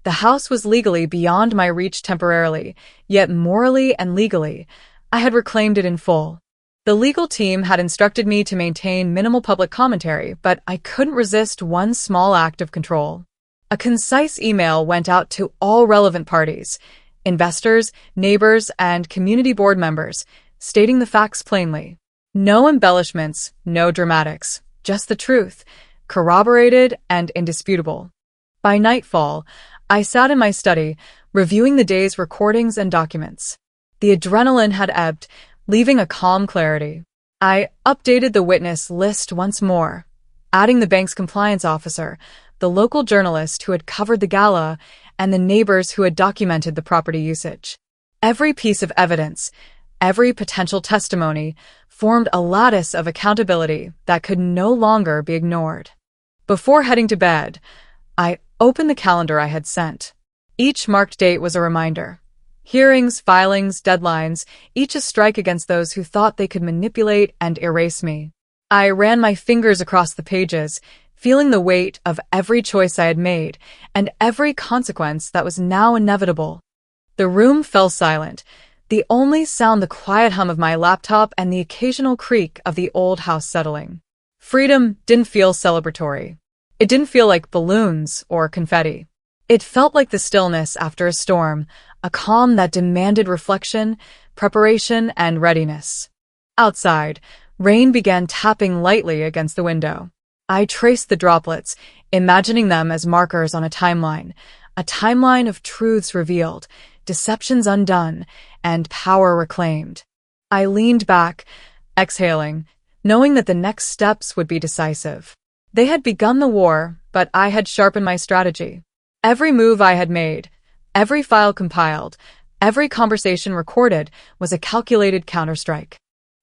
The house was legally beyond my reach temporarily, yet morally and legally, I had reclaimed it in full. The legal team had instructed me to maintain minimal public commentary, but I couldn't resist one small act of control. A concise email went out to all relevant parties, investors, neighbors, and community board members, stating the facts plainly. No embellishments, no dramatics, just the truth, corroborated and indisputable. By nightfall, I sat in my study, reviewing the day's recordings and documents. The adrenaline had ebbed, leaving a calm clarity. I updated the witness list once more, adding the bank's compliance officer, the local journalist who had covered the gala, and the neighbors who had documented the property usage. Every piece of evidence, every potential testimony, formed a lattice of accountability that could no longer be ignored. Before heading to bed, I opened the calendar I had sent. Each marked date was a reminder. Hearings, filings, deadlines, each a strike against those who thought they could manipulate and erase me. I ran my fingers across the pages, feeling the weight of every choice I had made and every consequence that was now inevitable. The room fell silent, the only sound the quiet hum of my laptop and the occasional creak of the old house settling. Freedom didn't feel celebratory. It didn't feel like balloons or confetti. It felt like the stillness after a storm, a calm that demanded reflection, preparation, and readiness. Outside, rain began tapping lightly against the window. I traced the droplets, imagining them as markers on a timeline of truths revealed, deceptions undone, and power reclaimed. I leaned back, exhaling, knowing that the next steps would be decisive. They had begun the war, but I had sharpened my strategy. Every move I had made, every file compiled, every conversation recorded was a calculated counterstrike.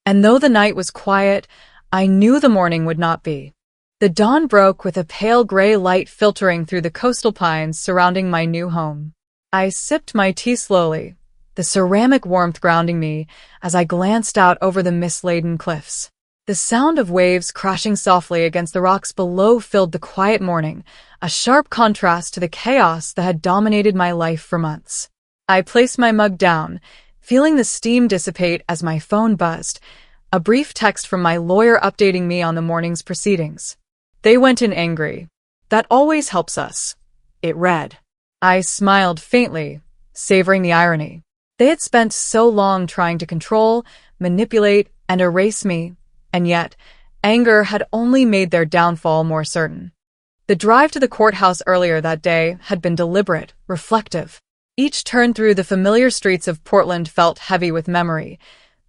And though the night was quiet, I knew the morning would not be. The dawn broke with a pale gray light filtering through the coastal pines surrounding my new home. I sipped my tea slowly, the ceramic warmth grounding me as I glanced out over the mist-laden cliffs. The sound of waves crashing softly against the rocks below filled the quiet morning, a sharp contrast to the chaos that had dominated my life for months. I placed my mug down, feeling the steam dissipate as my phone buzzed, a brief text from my lawyer updating me on the morning's proceedings. "They went in angry. That always helps us," it read. I smiled faintly, savoring the irony. They had spent so long trying to control, manipulate, and erase me, and yet, anger had only made their downfall more certain. The drive to the courthouse earlier that day had been deliberate, reflective. Each turn through the familiar streets of Portland felt heavy with memory.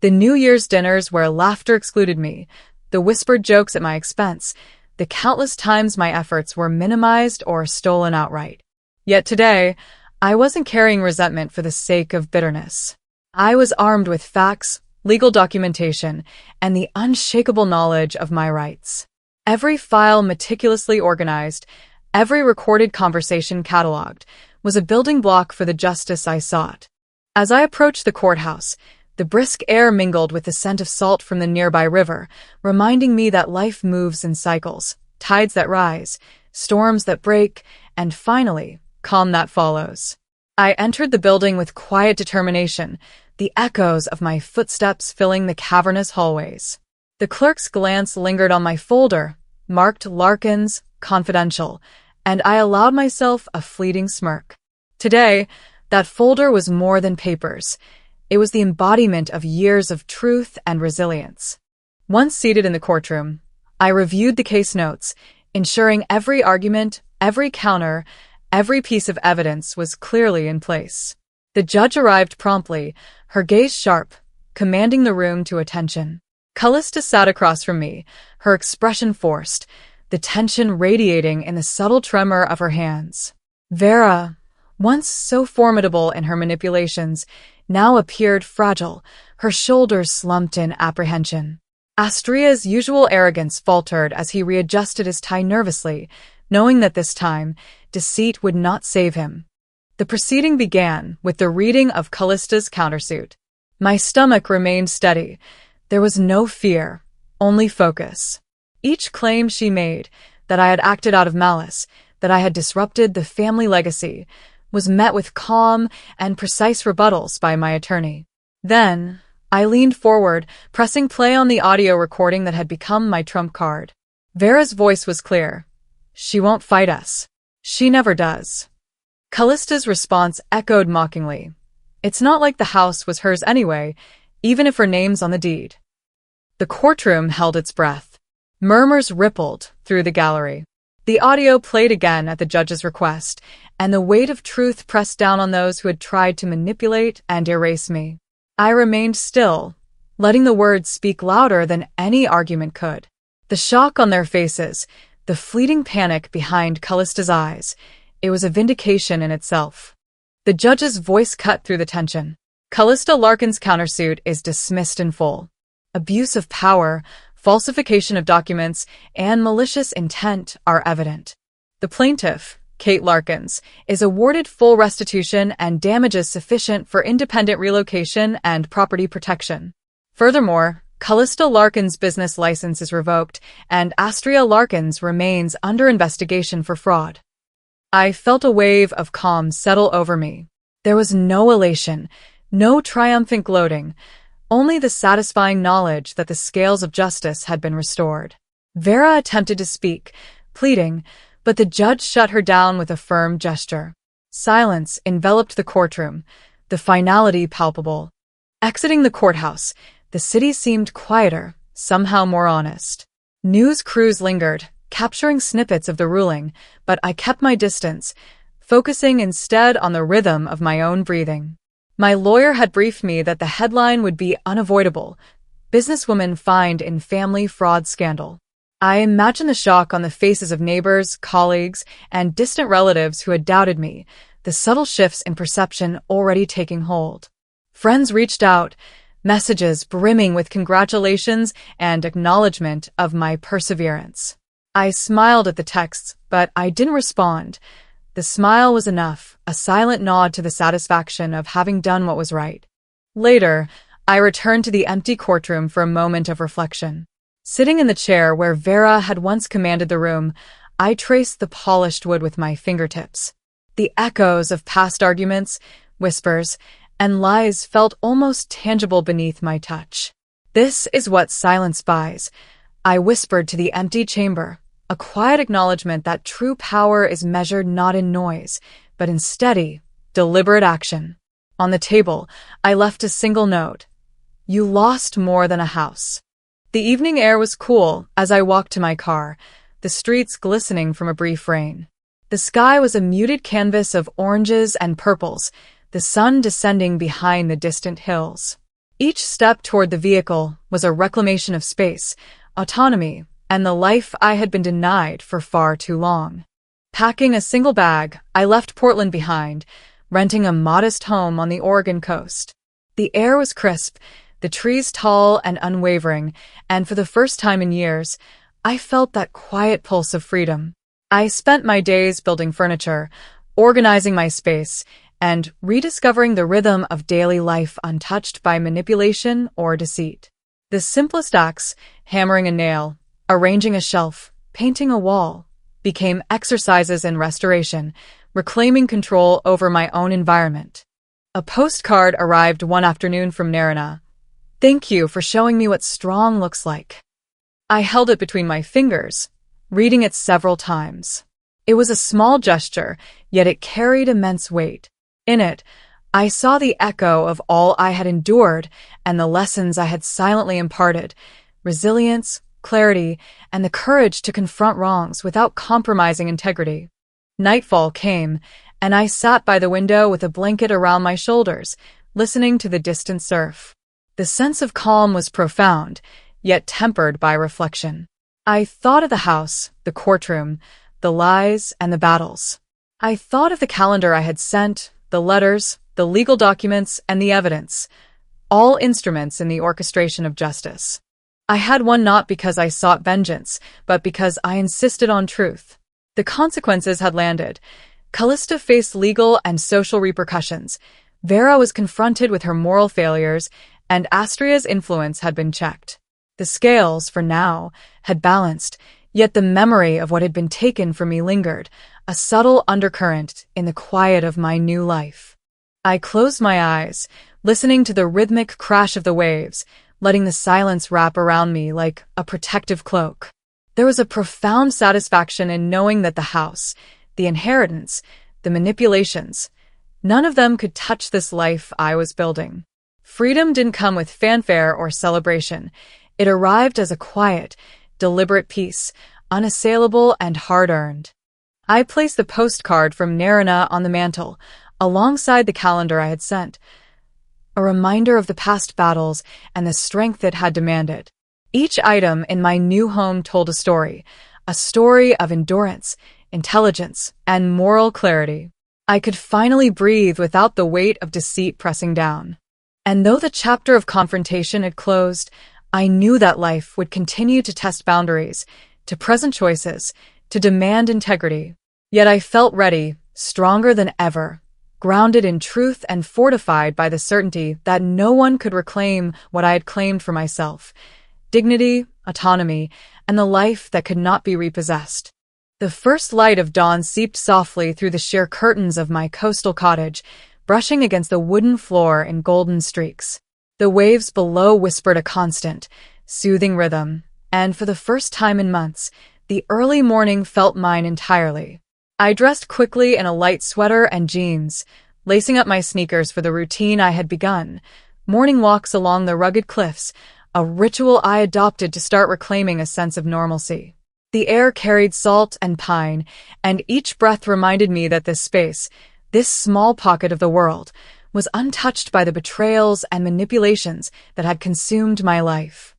The New Year's dinners where laughter excluded me, the whispered jokes at my expense, the countless times my efforts were minimized or stolen outright. Yet today, I wasn't carrying resentment for the sake of bitterness. I was armed with facts, legal documentation, and the unshakable knowledge of my rights. Every file meticulously organized, every recorded conversation cataloged, was a building block for the justice I sought. As I approached the courthouse, the brisk air mingled with the scent of salt from the nearby river, reminding me that life moves in cycles, tides that rise, storms that break, and finally, calm that follows. I entered the building with quiet determination, the echoes of my footsteps filling the cavernous hallways. The clerk's glance lingered on my folder, marked Larkins, Confidential, and I allowed myself a fleeting smirk. Today, that folder was more than papers. It was the embodiment of years of truth and resilience. Once seated in the courtroom, I reviewed the case notes, ensuring every argument, every counter, every piece of evidence was clearly in place. The judge arrived promptly, her gaze sharp, commanding the room to attention. Callista sat across from me, her expression forced, the tension radiating in the subtle tremor of her hands. Vera, once so formidable in her manipulations, now appeared fragile, her shoulders slumped in apprehension. Astria's usual arrogance faltered as he readjusted his tie nervously, knowing that this time, deceit would not save him. The proceeding began with the reading of Callista's countersuit. My stomach remained steady. There was no fear, only focus. Each claim she made, that I had acted out of malice, that I had disrupted the family legacy, was met with calm and precise rebuttals by my attorney. Then, I leaned forward, pressing play on the audio recording that had become my trump card. Vera's voice was clear. She won't fight us. She never does. Callista's response echoed mockingly. It's not like the house was hers anyway, even if her name's on the deed. The courtroom held its breath. Murmurs rippled through the gallery. The audio played again at the judge's request, and the weight of truth pressed down on those who had tried to manipulate and erase me. I remained still, letting the words speak louder than any argument could. The shock on their faces, the fleeting panic behind Callista's eyes, it was a vindication in itself. The judge's voice cut through the tension. Callista Larkin's countersuit is dismissed in full. Abuse of power, falsification of documents, and malicious intent are evident. The plaintiff, Kate Larkins, is awarded full restitution and damages sufficient for independent relocation and property protection. Furthermore, Callista Larkin's business license is revoked, and Astria Larkins remains under investigation for fraud. I felt a wave of calm settle over me. There was no elation, no triumphant gloating, only the satisfying knowledge that the scales of justice had been restored. Vera attempted to speak, pleading, but the judge shut her down with a firm gesture. Silence enveloped the courtroom, the finality palpable. Exiting the courthouse, the city seemed quieter, somehow more honest. News crews lingered, capturing snippets of the ruling, but I kept my distance, focusing instead on the rhythm of my own breathing. My lawyer had briefed me that the headline would be unavoidable: businesswoman fined in family fraud scandal. I imagined the shock on the faces of neighbors, colleagues, and distant relatives who had doubted me, the subtle shifts in perception already taking hold. Friends reached out, messages brimming with congratulations and acknowledgement of my perseverance. I smiled at the texts, but I didn't respond. The smile was enough, a silent nod to the satisfaction of having done what was right. Later, I returned to the empty courtroom for a moment of reflection. Sitting in the chair where Vera had once commanded the room, I traced the polished wood with my fingertips. The echoes of past arguments, whispers, and lies felt almost tangible beneath my touch. This is what silence buys, I whispered to the empty chamber, a quiet acknowledgement that true power is measured not in noise, but in steady, deliberate action. On the table, I left a single note. You lost more than a house. The evening air was cool as I walked to my car, the streets glistening from a brief rain. The sky was a muted canvas of oranges and purples, the sun descending behind the distant hills. Each step toward the vehicle was a reclamation of space, autonomy, and the life I had been denied for far too long. Packing a single bag, I left Portland behind, renting a modest home on the Oregon coast. The air was crisp, the trees tall and unwavering, and for the first time in years, I felt that quiet pulse of freedom. I spent my days building furniture, organizing my space, and rediscovering the rhythm of daily life untouched by manipulation or deceit. The simplest acts, hammering a nail, arranging a shelf, painting a wall, became exercises in restoration, reclaiming control over my own environment. A postcard arrived one afternoon from Narina. Thank you for showing me what strong looks like. I held it between my fingers, reading it several times. It was a small gesture, yet it carried immense weight. In it, I saw the echo of all I had endured and the lessons I had silently imparted: resilience, clarity, and the courage to confront wrongs without compromising integrity. Nightfall came, and I sat by the window with a blanket around my shoulders, listening to the distant surf. The sense of calm was profound, yet tempered by reflection. I thought of the house, the courtroom, the lies, and the battles. I thought of the calendar I had sent, the letters, the legal documents, and the evidence, all instruments in the orchestration of justice. I had one not because I sought vengeance, but because I insisted on truth. The consequences had landed. Callista faced legal and social repercussions. Vera was confronted with her moral failures, and Astria's influence had been checked. The scales, for now, had balanced, yet the memory of what had been taken from me lingered, a subtle undercurrent in the quiet of my new life. I closed my eyes, listening to the rhythmic crash of the waves, letting the silence wrap around me like a protective cloak. There was a profound satisfaction in knowing that the house, the inheritance, the manipulations, none of them could touch this life I was building. Freedom didn't come with fanfare or celebration. It arrived as a quiet, deliberate peace, unassailable and hard-earned. I placed the postcard from Narina on the mantel, alongside the calendar I had sent, a reminder of the past battles and the strength it had demanded. Each item in my new home told a story of endurance, intelligence, and moral clarity. I could finally breathe without the weight of deceit pressing down. And though the chapter of confrontation had closed, I knew that life would continue to test boundaries, to present choices, to demand integrity. Yet I felt ready, stronger than ever, grounded in truth and fortified by the certainty that no one could reclaim what I had claimed for myself: dignity, autonomy, and the life that could not be repossessed. The first light of dawn seeped softly through the sheer curtains of my coastal cottage, brushing against the wooden floor in golden streaks. The waves below whispered a constant, soothing rhythm, and for the first time in months, the early morning felt mine entirely. I dressed quickly in a light sweater and jeans, lacing up my sneakers for the routine I had begun: morning walks along the rugged cliffs, a ritual I adopted to start reclaiming a sense of normalcy. The air carried salt and pine, and each breath reminded me that this space, this small pocket of the world, was untouched by the betrayals and manipulations that had consumed my life.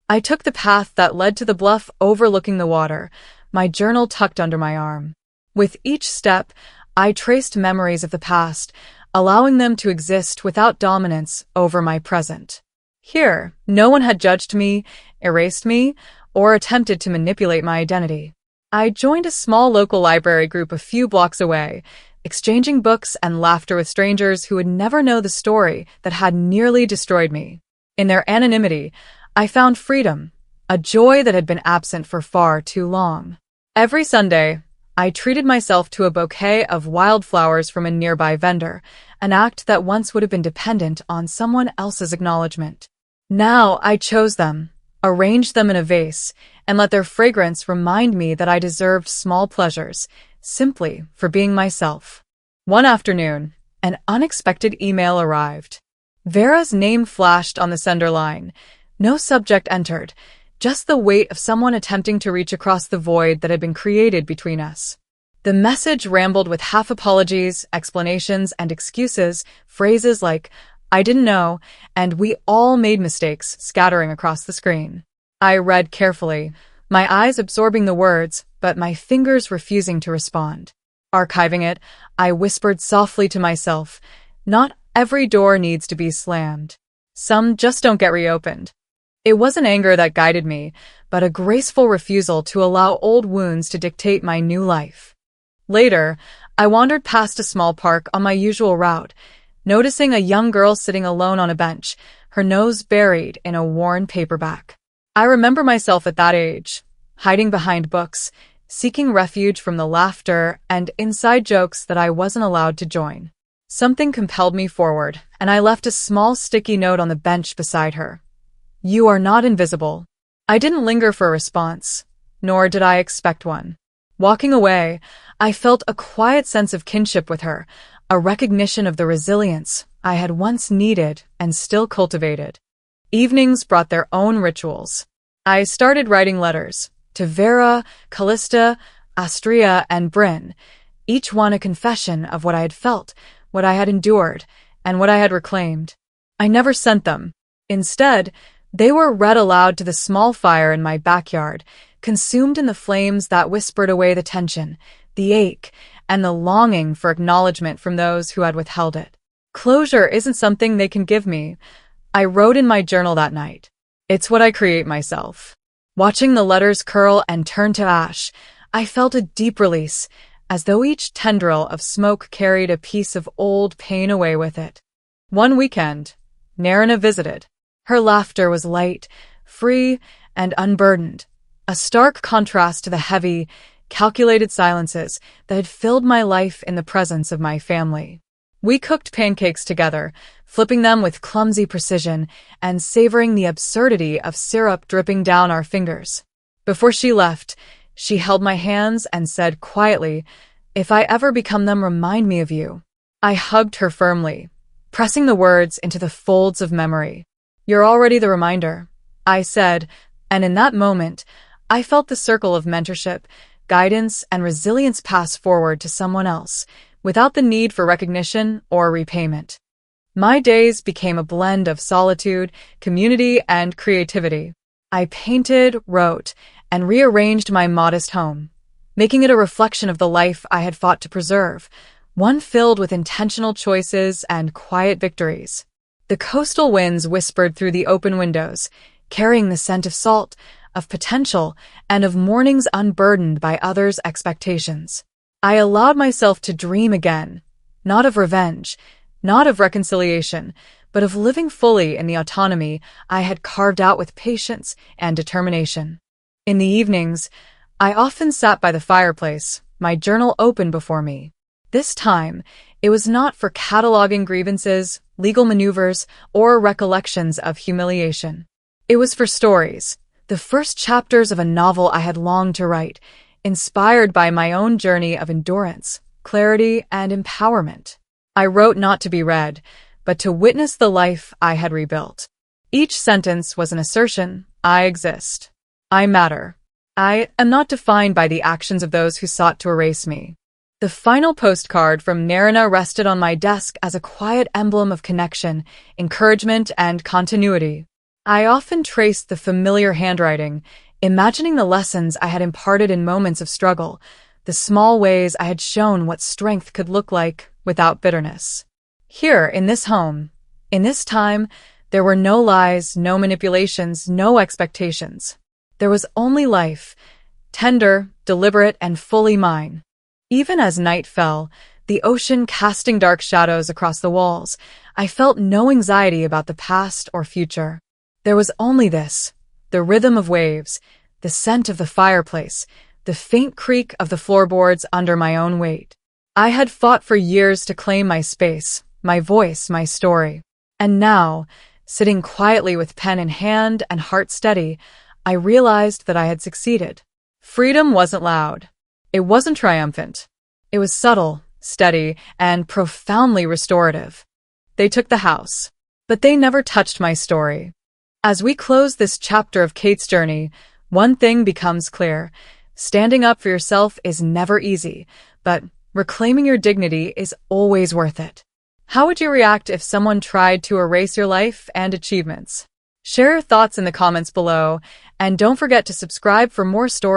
I took the path that led to the bluff overlooking the water, my journal tucked under my arm. With each step, I traced memories of the past, allowing them to exist without dominance over my present. Here, no one had judged me, erased me, or attempted to manipulate my identity. I joined a small local library group a few blocks away, exchanging books and laughter with strangers who would never know the story that had nearly destroyed me. In their anonymity, I found freedom, a joy that had been absent for far too long. Every Sunday, I treated myself to a bouquet of wildflowers from a nearby vendor, an act that once would have been dependent on someone else's acknowledgement. Now I chose them, arranged them in a vase, and let their fragrance remind me that I deserved small pleasures, simply for being myself. One afternoon, an unexpected email arrived. Vera's name flashed on the sender line. No subject entered, just the weight of someone attempting to reach across the void that had been created between us. The message rambled with half apologies, explanations, and excuses, phrases like, "I didn't know," and "we all made mistakes," scattering across the screen. I read carefully, my eyes absorbing the words, but my fingers refusing to respond. Archiving it, I whispered softly to myself, "Not every door needs to be slammed. Some just don't get reopened." It wasn't anger that guided me, but a graceful refusal to allow old wounds to dictate my new life. Later, I wandered past a small park on my usual route, noticing a young girl sitting alone on a bench, her nose buried in a worn paperback. I remember myself at that age, hiding behind books, seeking refuge from the laughter and inside jokes that I wasn't allowed to join. Something compelled me forward, and I left a small sticky note on the bench beside her. "You are not invisible." I didn't linger for a response, nor did I expect one. Walking away, I felt a quiet sense of kinship with her, a recognition of the resilience I had once needed and still cultivated. Evenings brought their own rituals. I started writing letters to Vera, Callista, Astria, and Bryn, each one a confession of what I had felt, what I had endured, and what I had reclaimed. I never sent them. Instead, they were read aloud to the small fire in my backyard, consumed in the flames that whispered away the tension, the ache, and the longing for acknowledgement from those who had withheld it. Closure isn't something they can give me, I wrote in my journal that night. It's what I create myself. Watching the letters curl and turn to ash, I felt a deep release, as though each tendril of smoke carried a piece of old pain away with it. One weekend, Narina visited. Her laughter was light, free, and unburdened, a stark contrast to the heavy, calculated silences that had filled my life in the presence of my family. We cooked pancakes together, flipping them with clumsy precision and savoring the absurdity of syrup dripping down our fingers. Before she left, she held my hands and said quietly, "If I ever become them, remind me of you." I hugged her firmly, pressing the words into the folds of memory. "You're already the reminder," I said, and in that moment, I felt the circle of mentorship, guidance, and resilience pass forward to someone else, without the need for recognition or repayment. My days became a blend of solitude, community, and creativity. I painted, wrote, and rearranged my modest home, making it a reflection of the life I had fought to preserve, one filled with intentional choices and quiet victories. The coastal winds whispered through the open windows, carrying the scent of salt, of potential, and of mornings unburdened by others' expectations. I allowed myself to dream again, not of revenge, not of reconciliation, but of living fully in the autonomy I had carved out with patience and determination. In the evenings, I often sat by the fireplace, my journal open before me. This time, it was not for cataloging grievances, legal maneuvers, or recollections of humiliation. It was for stories, the first chapters of a novel I had longed to write, inspired by my own journey of endurance, clarity, and empowerment. I wrote not to be read, but to witness the life I had rebuilt. Each sentence was an assertion: I exist. I matter. I am not defined by the actions of those who sought to erase me. The final postcard from Narina rested on my desk as a quiet emblem of connection, encouragement, and continuity. I often traced the familiar handwriting, imagining the lessons I had imparted in moments of struggle, the small ways I had shown what strength could look like without bitterness. Here, in this home, in this time, there were no lies, no manipulations, no expectations. There was only life, tender, deliberate, and fully mine. Even as night fell, the ocean casting dark shadows across the walls, I felt no anxiety about the past or future. There was only this, the rhythm of waves, the scent of the fireplace, the faint creak of the floorboards under my own weight. I had fought for years to claim my space, my voice, my story. And now, sitting quietly with pen in hand and heart steady, I realized that I had succeeded. Freedom wasn't loud. It wasn't triumphant. It was subtle, steady, and profoundly restorative. They took the house, but they never touched my story. As we close this chapter of Kate's journey, one thing becomes clear. Standing up for yourself is never easy, but reclaiming your dignity is always worth it. How would you react if someone tried to erase your life and achievements? Share your thoughts in the comments below, and don't forget to subscribe for more stories.